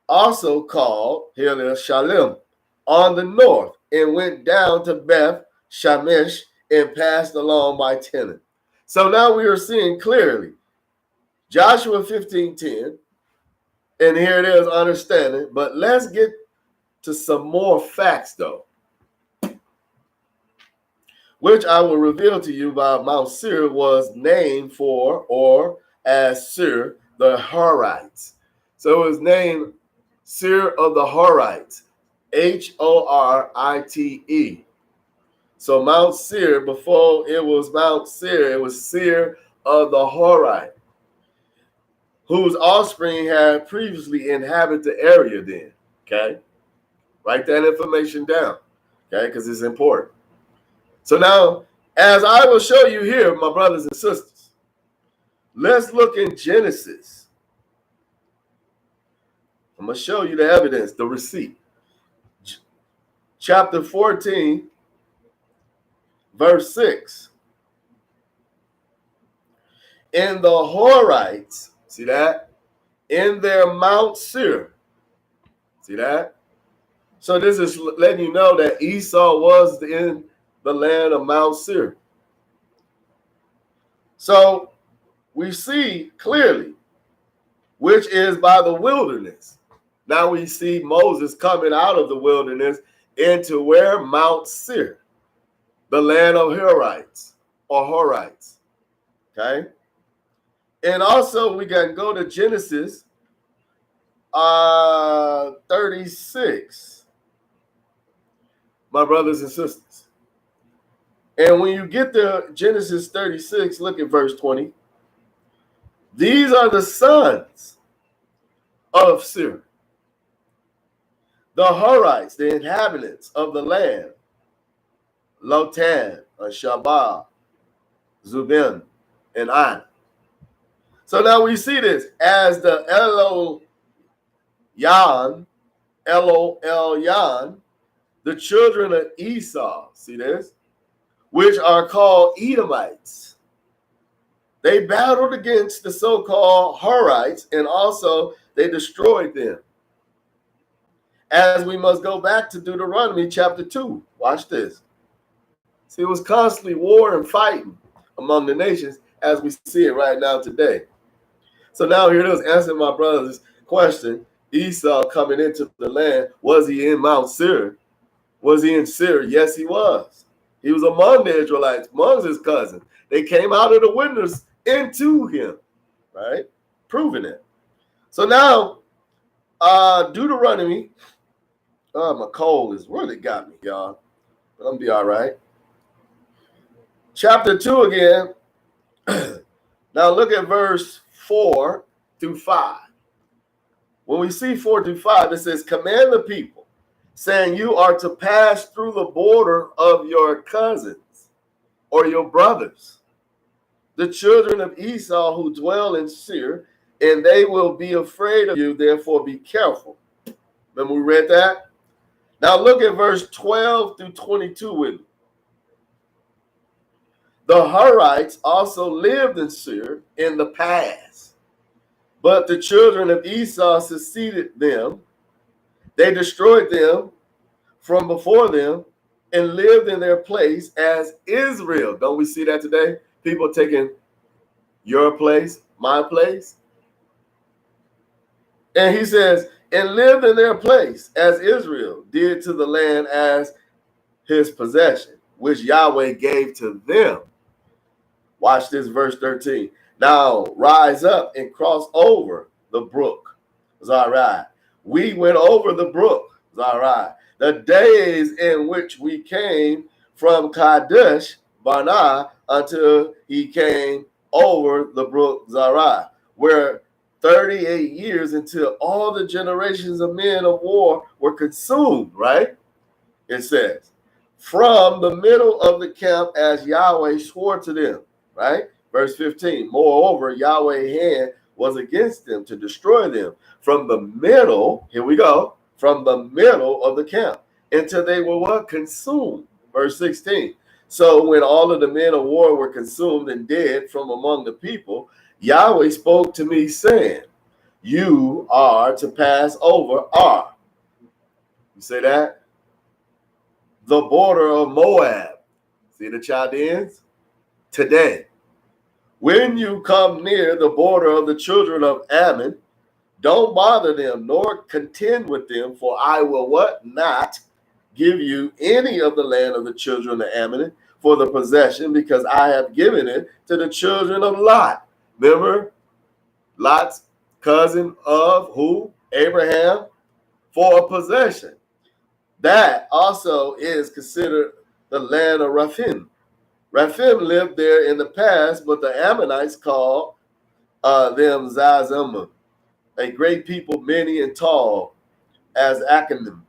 also called, here it is, Shalem, on the north, and went down to Beth Shemesh and passed along by Tenon. So now we are seeing clearly Joshua 15:10, and here it is, understanding. But let's get to some more facts, though, which I will reveal to you by Mount Seir was named for, or as Seir, the Horites. So it was named Seir of the Horites, Horite. So Mount Seir, before it was Mount Seir, it was Seir of the Horite, whose offspring had previously inhabited the area then. Okay? Write that information down, okay? Because it's important. So now, as I will show you here, my brothers and sisters, let's look in Genesis. I'm going to show you the evidence, the receipt. Chapter 14, verse 6. In the Horites, see that? In their Mount Seir, See that? So this is letting you know that Esau was in the land of Mount Seir. So we see clearly, which is by the wilderness. Now we see Moses coming out of the wilderness into where? Mount Seir, the land of Horites or Horites. Okay. And also we can go to Genesis 36, my brothers and sisters. And when you get to Genesis 36, look at verse 20. These are the sons of Seir, the Horites, the inhabitants of the land, Lotan, Shabal, Zubin, and An. So now we see this as the Elon, the children of Esau. See this? Which are called Edomites. They battled against the so-called Horites, and also they destroyed them. As we must go back to Deuteronomy chapter 2. Watch this. See, it was constantly war and fighting among the nations as we see it right now today. So now here it is, answering my brother's question. Esau coming into the land, was he in Mount Seir? Was he in Seir? Yes, he was. He was among the Israelites, among his cousins. They came out of the wilderness into him, right? Proving it. So now, Deuteronomy, my cold has really got me, y'all. But I'm going to be all right. Chapter 2 again. Now look at verse 4 through 5. When we see 4 through 5, it says, command the people, saying you are to pass through the border of your cousins or your brothers, the children of Esau who dwell in Seir, and they will be afraid of you, therefore be careful. Remember we read that? Now look at verse 12 through 22 with me. The Horites also lived in Seir in the past, but the children of Esau succeeded them. They destroyed them from before them and lived in their place as Israel. Don't we see that today? People taking your place, my place. And he says, and lived in their place as Israel did to the land as his possession, which Yahweh gave to them. Watch this, verse 13. Now rise up and cross over the brook, Zarai. We went over the brook, Zarai. The days in which we came from Kadesh Barnea until he came over the brook Zarai, where 38 years until all the generations of men of war were consumed, right? It says, from the middle of the camp as Yahweh swore to them, right? Verse 15, moreover, Yahweh's hand was against them to destroy them from the middle, here we go, from the middle of the camp until they were what? Consumed. Verse 16, so when all of the men of war were consumed and dead from among the people, Yahweh spoke to me saying, you are to pass over Ar. You say that? The border of Moab. See the Chaldeans? Today. When you come near the border of the children of Ammon, don't bother them, nor contend with them, for I will what? Not give you any of the land of the children of Ammon for the possession, because I have given it to the children of Lot. Remember, Lot's cousin of who? Abraham, for a possession. That also is considered the land of Raphim. Raphim lived there in the past, but the Ammonites called them Zazim, a great people, many and tall, as Achanim.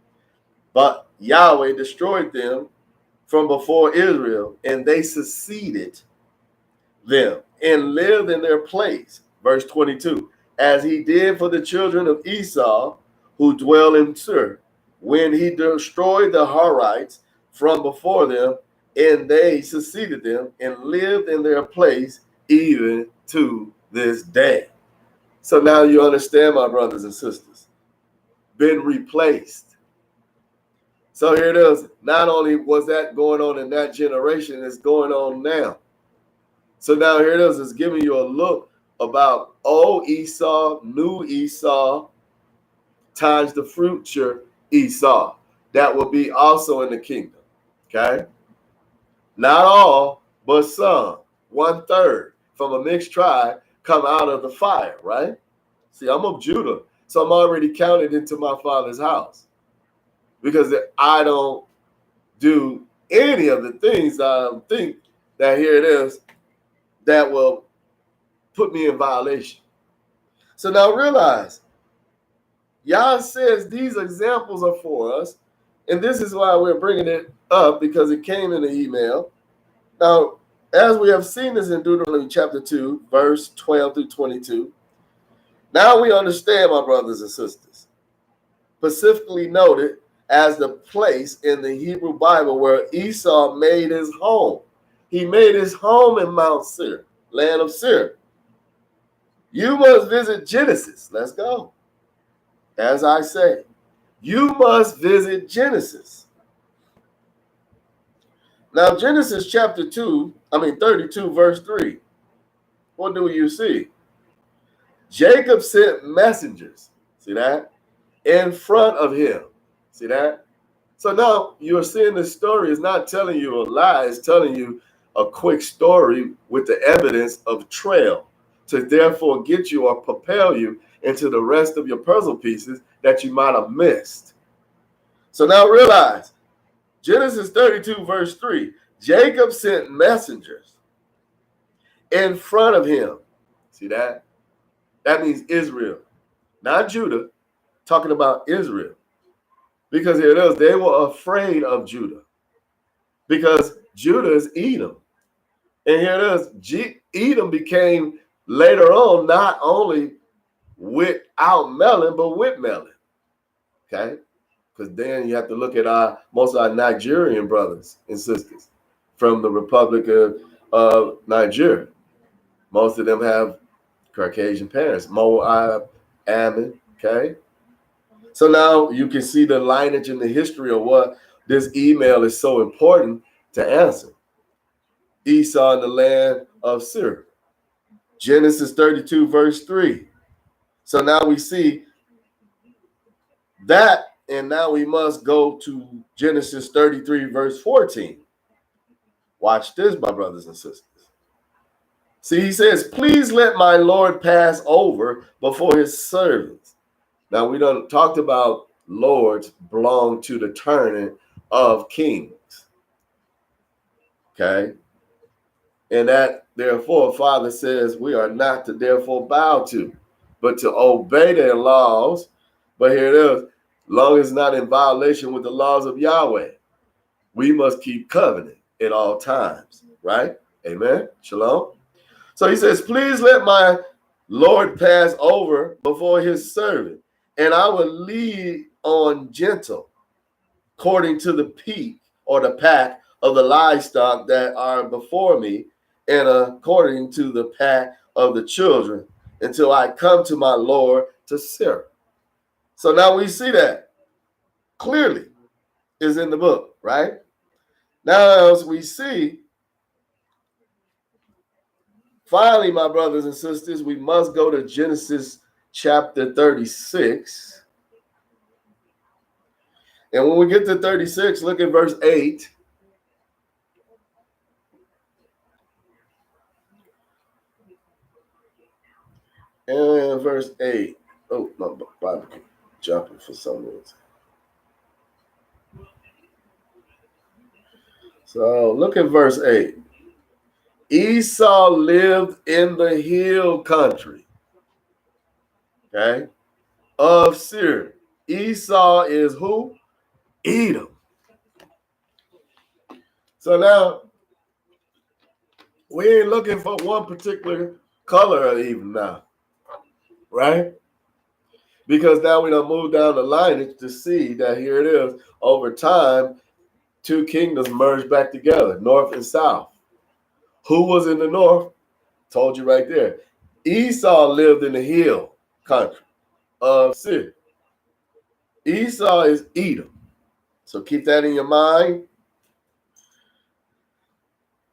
But Yahweh destroyed them from before Israel, and they succeeded them and lived in their place. Verse 22, as he did for the children of Esau who dwell in Seir, when he destroyed the Horites from before them, and they succeeded them and lived in their place even to this day. So now you understand, my brothers and sisters. been replaced. So here it is. Not only was that going on in that generation, it's going on now. So now here it is. It's giving you a look about old Esau, new Esau, times the future Esau. That will be also in the kingdom. Okay? Not all, but some. 1/3 from a mixed tribe come out of the fire, right? See, I'm of Judah, so I'm already counted into my father's house. Because I don't do any of the things I think that here it is that will put me in violation. So now realize, Yah says these examples are for us, and this is why we're bringing it up, because it came in the email. Now, as we have seen this in Deuteronomy chapter 2, verse 12 through 22, now we understand, my brothers and sisters, specifically noted as the place in the Hebrew Bible where Esau made his home. He made his home in Mount Seir, land of Seir. You must visit Genesis. Let's go. As I say, you must visit Genesis. Now, Genesis chapter 32, verse 3. What do you see? Jacob sent messengers. See that? In front of him. See that? So now you're seeing this story is not telling you a lie. It's telling you a quick story with the evidence of trail to therefore get you or propel you into the rest of your puzzle pieces that you might have missed. So now realize, Genesis 32, verse 3, Jacob sent messengers in front of him. See that? That means Israel, not Judah, talking about Israel. Because here it is, they were afraid of Judah. Because Judah is Edom. And here it is, Edom became later on not only without Melon, but with Melon. Okay? Because then you have to look at most of our Nigerian brothers and sisters from the Republic of Nigeria. Most of them have Caucasian parents, Moab, Ammon, okay? So now you can see the lineage and the history of what this email is so important to answer. Esau in the land of Seir. Genesis 32, verse 3. So now we see that, and now we must go to Genesis 33, verse 14. Watch this, my brothers and sisters. See, he says, please let my Lord pass over before his servants. Now, we done talked about lords belong to the turning of kings. Okay? And that, therefore, Father says we are not to therefore bow to, but to obey their laws. But here it is, long as it's not in violation with the laws of Yahweh, we must keep covenant at all times, right? Amen. Shalom. So he says, please let my Lord pass over before his servant, and I will lead on gentle, according to the peak or the pack of the livestock that are before me, and according to the pack of the children, until I come to my Lord to Seir. So now we see that clearly is in the book, right? Now, as we see, finally, my brothers and sisters, we must go to Genesis chapter 36. And when we get to 36, look at verse 8. And verse 8. Oh, my Bible jumping for some reason. So look at verse 8. Esau lived in the hill country, okay, of Seir. Esau is who? Edom. So now, we ain't looking for one particular color even now, right? Because now we done moved down the lineage to see that here it is, over time, two kingdoms merged back together, north and south. Who was in the north? Told you right there. Esau lived in the hill country of Seir. Esau is Edom. So keep that in your mind.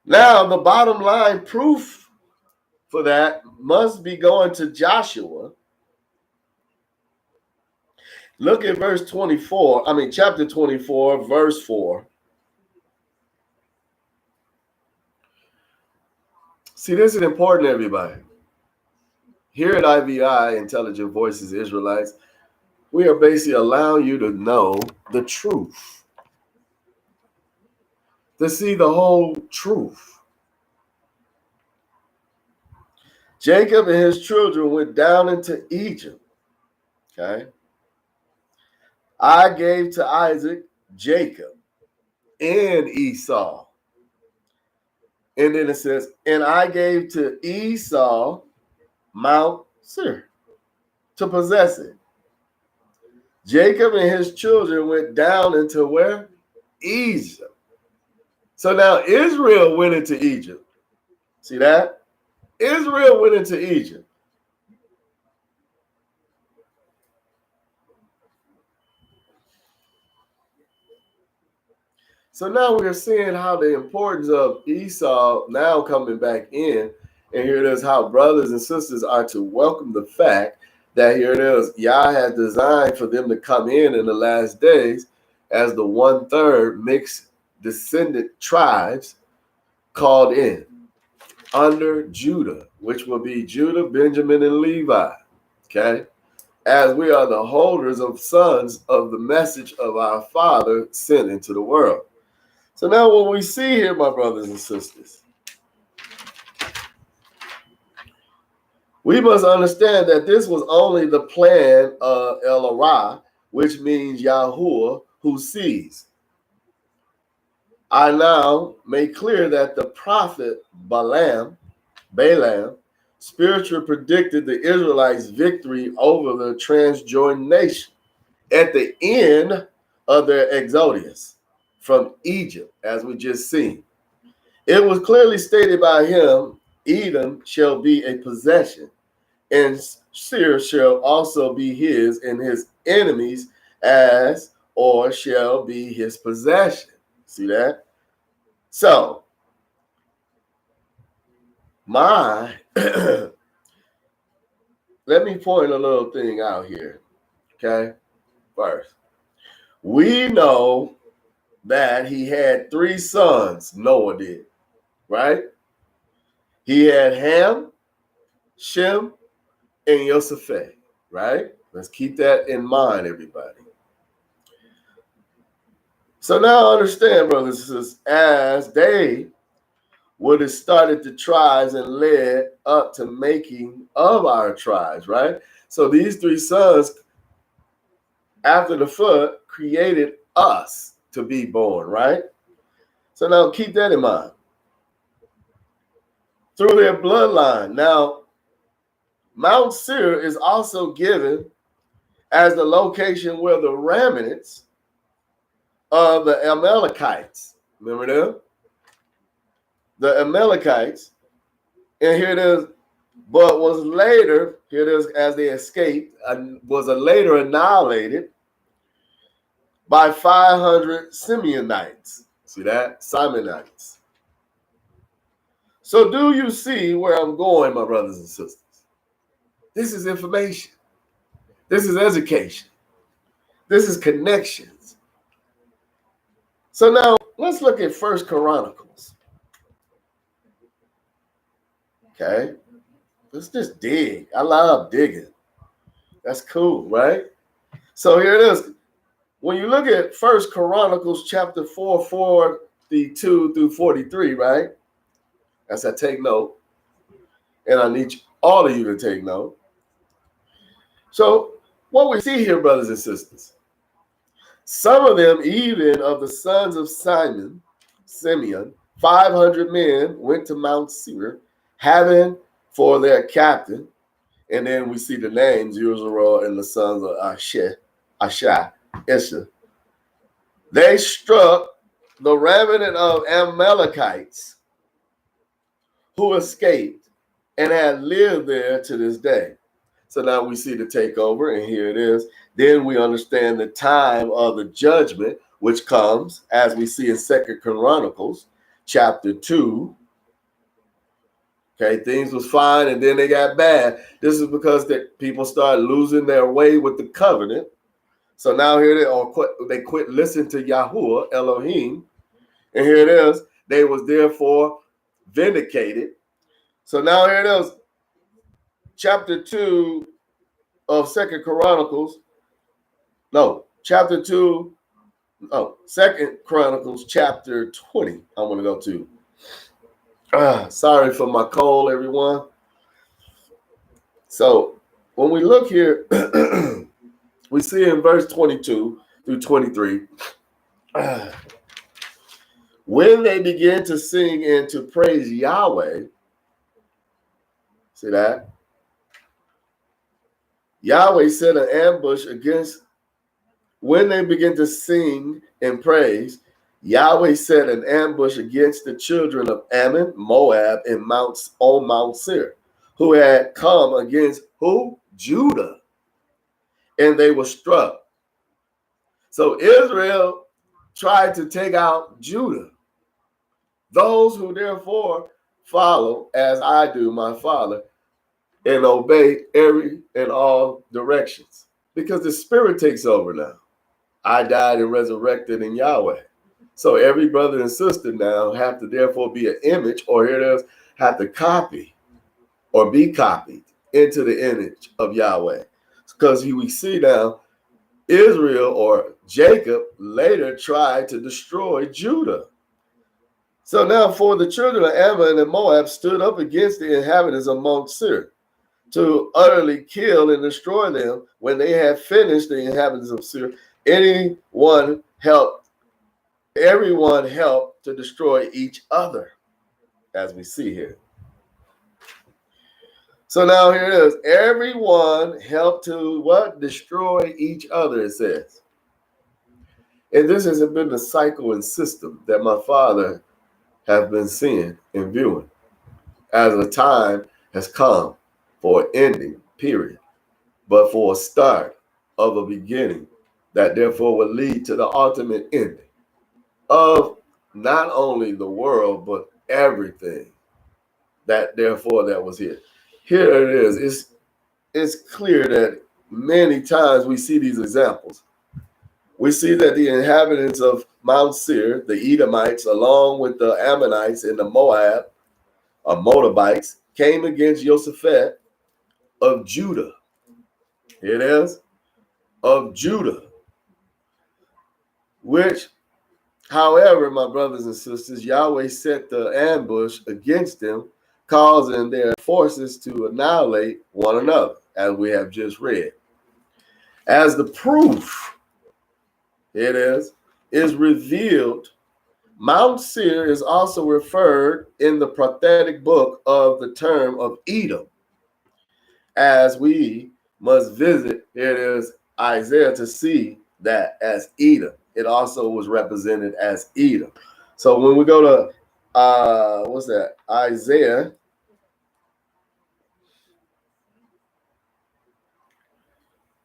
Now, the bottom line proof for that must be going to Joshua. Look at chapter 24, verse 4. See, this is important, everybody. Here at IVI, Intelligent Voices Israelites, we are basically allowing you to know the truth, to see the whole truth. Jacob and his children went down into Egypt. Okay. I gave to Isaac, Jacob, and Esau. And then it says, and I gave to Esau Mount Seir to possess it. Jacob and his children went down into where? Egypt. So now Israel went into Egypt. See that? Israel went into Egypt. So now we're seeing how the importance of Esau now coming back in. And here it is how brothers and sisters are to welcome the fact that here it is, Yah has designed for them to come in the last days as the 1/3 mixed descendant tribes called in under Judah, which will be Judah, Benjamin, and Levi. Okay? As we are the holders of sons of the message of our Father sent into the world. So now what we see here, my brothers and sisters, we must understand that this was only the plan of El Ra, which means Yahuwah who sees. I now make clear that the prophet Balaam, spiritually predicted the Israelites' victory over the Transjordan nation at the end of their exodus from Egypt, as we just seen. It was clearly stated by him, Edom shall be a possession, and Seir shall also be his, and his enemies as or shall be his possession. See that? So, let me point a little thing out here, okay? First, we know that he had 3 sons, Noah did, right? He had Ham, Shem, and Yosephat, right? Let's keep that in mind, everybody. So now understand, brothers and sisters, as they would have started the tribes and led up to making of our tribes, right? So these 3 sons, after the flood, created us to be born, right? So now keep that in mind. Through their bloodline. Now, Mount Seir is also given as the location where the remnants of the Amalekites, remember them? The Amalekites, and here it is, but was later, here it is, as they escaped, was later annihilated by 500 Simeonites. See that? Simonites. So do you see where I'm going, my brothers and sisters? This is information. This is education. This is connections. So now let's look at 1 Chronicles. Okay. Let's just dig. I love digging. That's cool, right? So here it is. When you look at 1 Chronicles chapter 4, 42 through 43, right? As I take note, and I need all of you to take note. So what we see here, brothers and sisters, some of them, even of the sons of Simeon, 500 men went to Mount Seir, having for their captain, and then we see the names, Uzziel and the sons of Asha, Isha. They struck the remnant of Amalekites who escaped and had lived there to this day. So now we see the takeover, and here it is. Then we understand the time of the judgment, which comes, as we see in 2nd Chronicles, chapter 2. Okay, things was fine, and then they got bad. This is because people started losing their way with the covenant. So now here they quit listening to Yahuwah, Elohim, and here it is. They was therefore vindicated. So now here it is. Chapter 2 of 2nd Chronicles. No, chapter 2. Oh, 2nd Chronicles, chapter 20. I want to go to. Sorry for my cold, everyone. So when we look here, we see in verse 22 through 23, when they begin to sing and to praise Yahweh, see that? Yahweh set an ambush against, when they begin to sing and praise, Yahweh set an ambush against the children of Ammon, Moab, and on Mount Seir, who had come against who? Judah. And they were struck. So Israel tried to take out Judah. Those who therefore follow, as I do, my Father, and obey every and all directions. Because the Spirit takes over now. I died and resurrected in Yahweh. So every brother and sister now have to therefore be an image, or here it is, have to copy or be copied into the image of Yahweh. Because we see now Israel or Jacob later tried to destroy Judah. So now for the children of Ammon and Moab stood up against the inhabitants of Mount Seir to utterly kill and destroy them. When they had finished the inhabitants of Seir, everyone helped to destroy each other, as we see here. So now here it is. Everyone helped to what? Destroy each other, it says. And this has been the cycle and system that my Father have been seeing and viewing as a time has come for an ending, period, but for a start of a beginning that therefore will lead to the ultimate ending of not only the world, but everything that therefore that was here. Here it is. It's clear that many times we see these examples. We see that the inhabitants of Mount Seir, the Edomites, along with the Ammonites and the Moabites, came against Jehoshaphat of Judah. Here it is, of Judah, which, however, my brothers and sisters, Yahweh set the ambush against them, causing their forces to annihilate one another, as we have just read. As the proof, it is revealed, Mount Seir is also referred in the prophetic book of the term of Edom, as we must visit, here it is, Isaiah, to see that as Edom. It also was represented as Edom. So when we go to, what's that? Isaiah.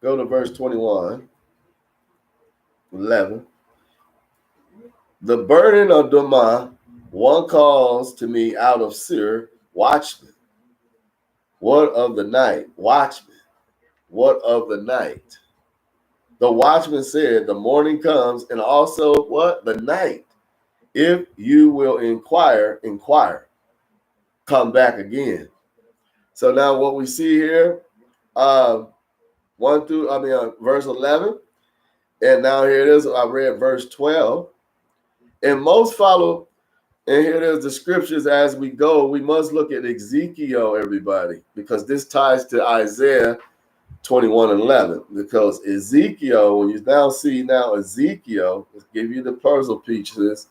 Go to verse 21, 11. The burden of Dumah, one calls to me out of Seir, watchman. What of the night? Watchman. What of the night? The watchman said, the morning comes, and also what? The night. If you will inquire, come back again. So now what we see here, verse 11. And now here it is. I read verse 12. And most follow, and here it is, the scriptures as we go. We must look at Ezekiel, everybody, because this ties to Isaiah 21:11. Because Ezekiel, when you now see Ezekiel, let's give you the puzzle pieces.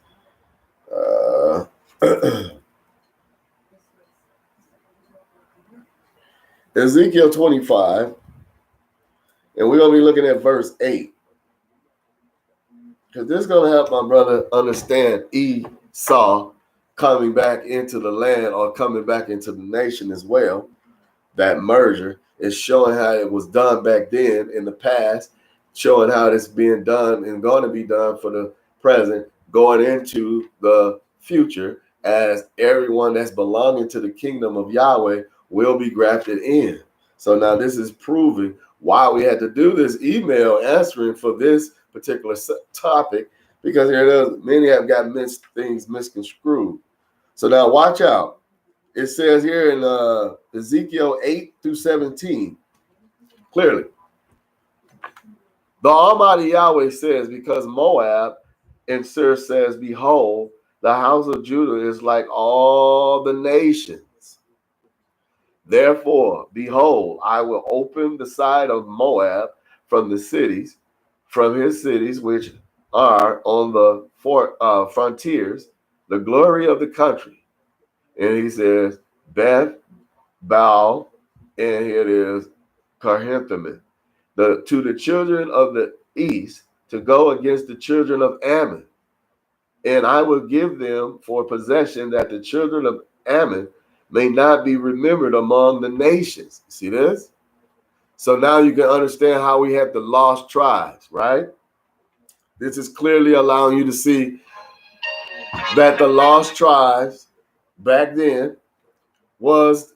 Ezekiel 25, and we're going to be looking at verse 8. Because this is going to help my brother understand Esau coming back into the land or coming back into the nation as well. That merger is showing how it was done back then in the past, showing how this being done and going to be done for the present, going into the future, as everyone that's belonging to the kingdom of Yahweh will be grafted in. So now this is proving why we had to do this email answering for this particular topic, because here it is, many have got things misconstrued. So now watch out. It says here in Ezekiel 8-17, clearly, the Almighty Yahweh says, because Moab and Seir says, behold, the house of Judah is like all the nations. Therefore, behold, I will open the side of Moab from the cities, from his cities which are on the frontiers, the glory of the country. And he says, Beth, Baal, and here it is, Karhenthamith, to the children of the east, to go against the children of Ammon. And I will give them for possession, that the children of Ammon may not be remembered among the nations. See this? So now you can understand how we have the lost tribes, right? This is clearly allowing you to see that the lost tribes back then was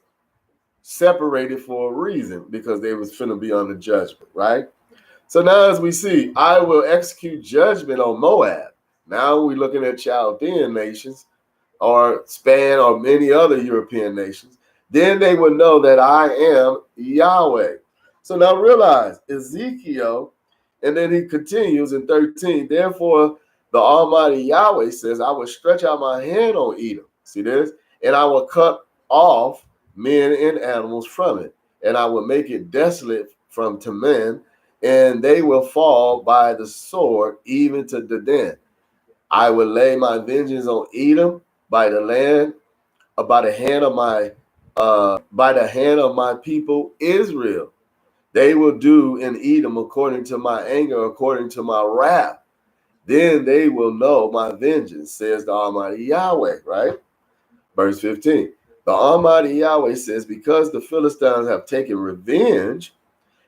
separated for a reason, because they was finna be under judgment, right? So now as we see, I will execute judgment on Moab. Now we're looking at Chaldean nations, or Spain, or many other European nations. Then they will know that I am Yahweh. So now realize Ezekiel, and then he continues in 13. Therefore, the Almighty Yahweh says, I will stretch out my hand on Edom. See this? And I will cut off men and animals from it. And I will make it desolate from Teman, and they will fall by the sword, even to Dedan. I will lay my vengeance on Edom by the land, by the hand of my people Israel. They will do in Edom according to my anger, according to my wrath. Then they will know my vengeance, says the Almighty Yahweh, right? Verse 15. The Almighty Yahweh says, because the Philistines have taken revenge,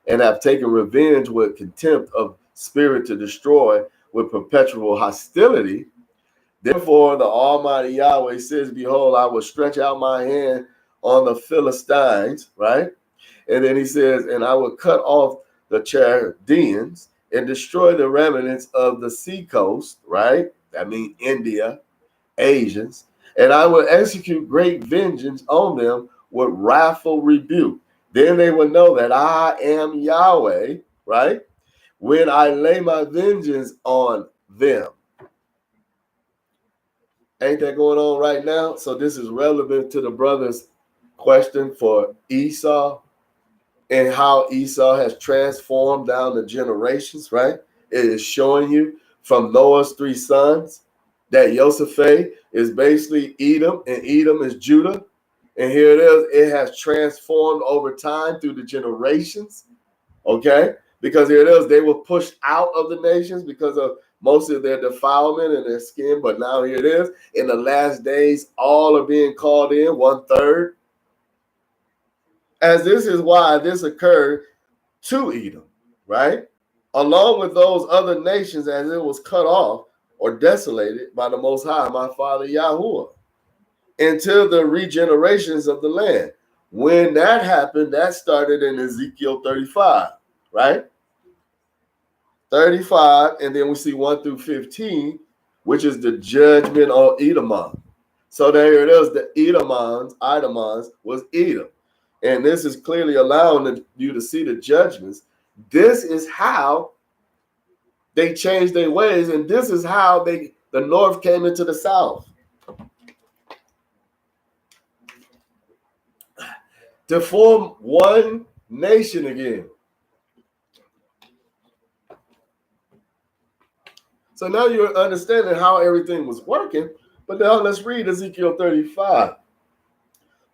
and have taken revenge with contempt of spirit to destroy, with perpetual hostility, therefore the Almighty Yahweh says, behold, I will stretch out my hand on the Philistines, right? And then he says, and I will cut off the Chaldeans and destroy the remnants of the seacoast, right? That means India, Asians. And I will execute great vengeance on them with wrathful rebuke. Then they will know that I am Yahweh, right? When I lay my vengeance on them. Ain't that going on right now? So this is relevant to the brother's question for Esau, and how Esau has transformed down the generations, right? It is showing you from Noah's 3 sons that Yosephat is basically Edom, and Edom is Judah. And here it is. It has transformed over time through the generations, okay? Because here it is. They were pushed out of the nations because of most of their defilement and their skin. But now here it is. In the last days, all are being called in, 1/3. As this is why this occurred to Edom, right? Along with those other nations, as it was cut off or desolated by the Most High, my Father Yahuwah, until the regenerations of the land. When that happened, that started in Ezekiel 35, right? 35, and then we see 1-15, which is the judgment on Edomon. So there it is, the Idomons was Edom. And this is clearly allowing you to see the judgments. This is how they changed their ways, and this is how the north came into the south. To form one nation again. So now you're understanding how everything was working. But now let's read Ezekiel 35.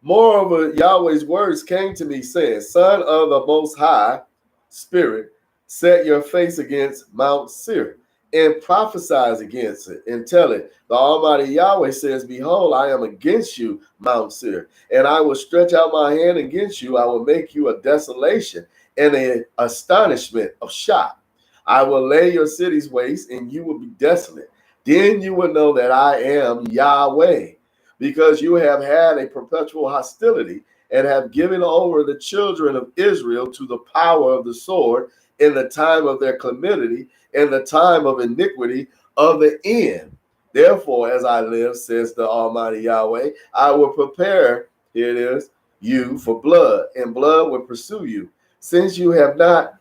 Moreover, Yahweh's words came to me, saying, Son of the Most High Spirit, set your face against Mount Seir, and prophesize against it, and tell it, the Almighty Yahweh says, behold, I am against you, Mount Seir, and I will stretch out my hand against you. I will make you a desolation and an astonishment of shock. I will lay your cities waste, and you will be desolate. Then you will know that I am Yahweh, because you have had a perpetual hostility and have given over the children of Israel to the power of the sword in the time of their calamity, in the time of iniquity of the end. Therefore, as I live, says the Almighty Yahweh, I will prepare, here it is, you for blood, and blood will pursue you. Since you have not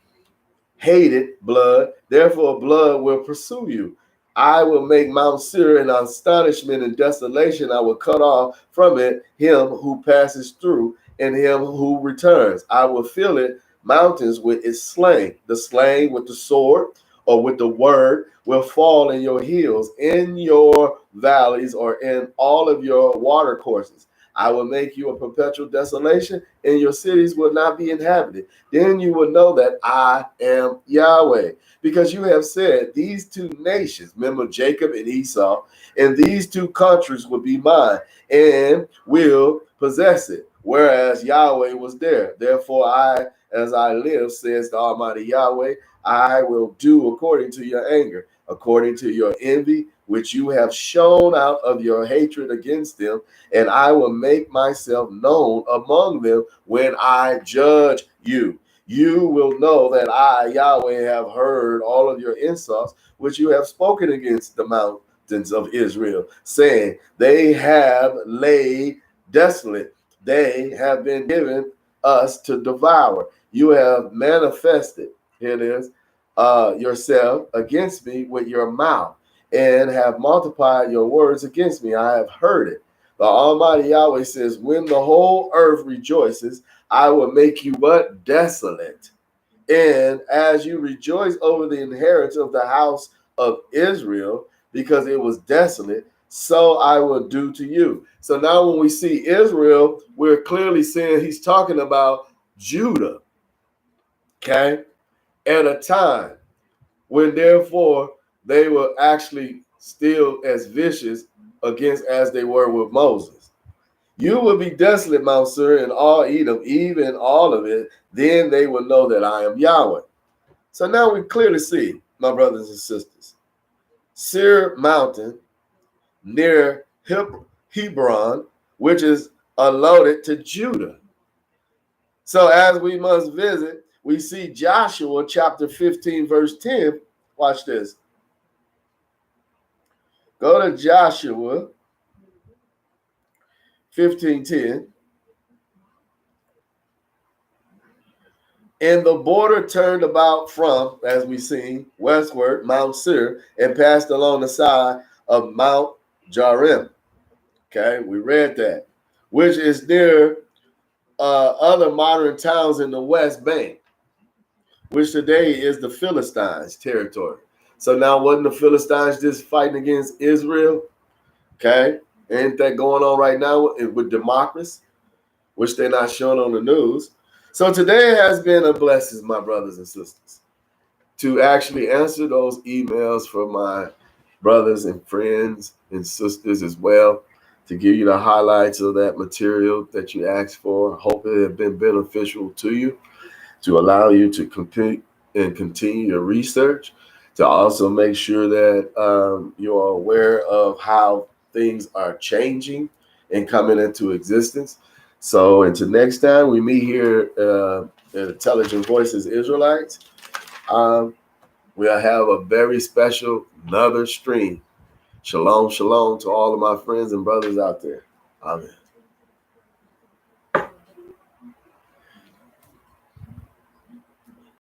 hated blood, therefore blood will pursue you. I will make Mount Seir an astonishment and desolation. I will cut off from it him who passes through and him who returns. I will fill it mountains with its slain. The slain with the sword or with the word will fall in your hills, in your valleys, or in all of your water courses. I will make you a perpetual desolation, and your cities will not be inhabited. Then you will know that I am Yahweh, because you have said, these two nations, remember Jacob and Esau, and these two countries will be mine and will possess it, whereas Yahweh was there. Therefore, as I live, says the Almighty Yahweh, I will do according to your anger, according to your envy, which you have shown out of your hatred against them, and I will make myself known among them when I judge you. You will know that I, Yahweh, have heard all of your insults, which you have spoken against the mountains of Israel, saying, they have laid desolate. They have been given us to devour. You have manifested, here it is, yourself against me with your mouth, and have multiplied your words against me. I have heard it. The Almighty Yahweh says, when the whole earth rejoices, I will make you but desolate. And as you rejoice over the inheritance of the house of Israel, because it was desolate, so I will do to you. So now when we see Israel, we're clearly seeing he's talking about Judah, okay, at a time when therefore they were actually still as vicious against as they were with Moses. You will be desolate, Mount Seir, and all Edom, even all of it. Then they will know that I am Yahweh. So now we clearly see, my brothers and sisters, Seir Mountain near Hebron, which is allotted to Judah. So as we must visit, we see Joshua chapter 15, verse 10. Watch this. Go to Joshua 15:10. And the border turned about from, as we see, westward, Mount Seir, and passed along the side of Mount Jarim. Okay, we read that, which is near other modern towns in the West Bank, which today is the Philistines' territory. So now, wasn't the Philistines just fighting against Israel? Okay, ain't that going on right now with democracy, which they're not showing on the news? So today has been a blessing, my brothers and sisters, to actually answer those emails from my brothers and friends and sisters as well, to give you the highlights of that material that you asked for. Hope it has been beneficial to you, to allow you to compete and continue your research, to also make sure that you are aware of how things are changing and coming into existence. So until next time we meet here at Intelligent Voices Israelites, we'll have a very special another stream. Shalom, shalom to all of my friends and brothers out there. Amen.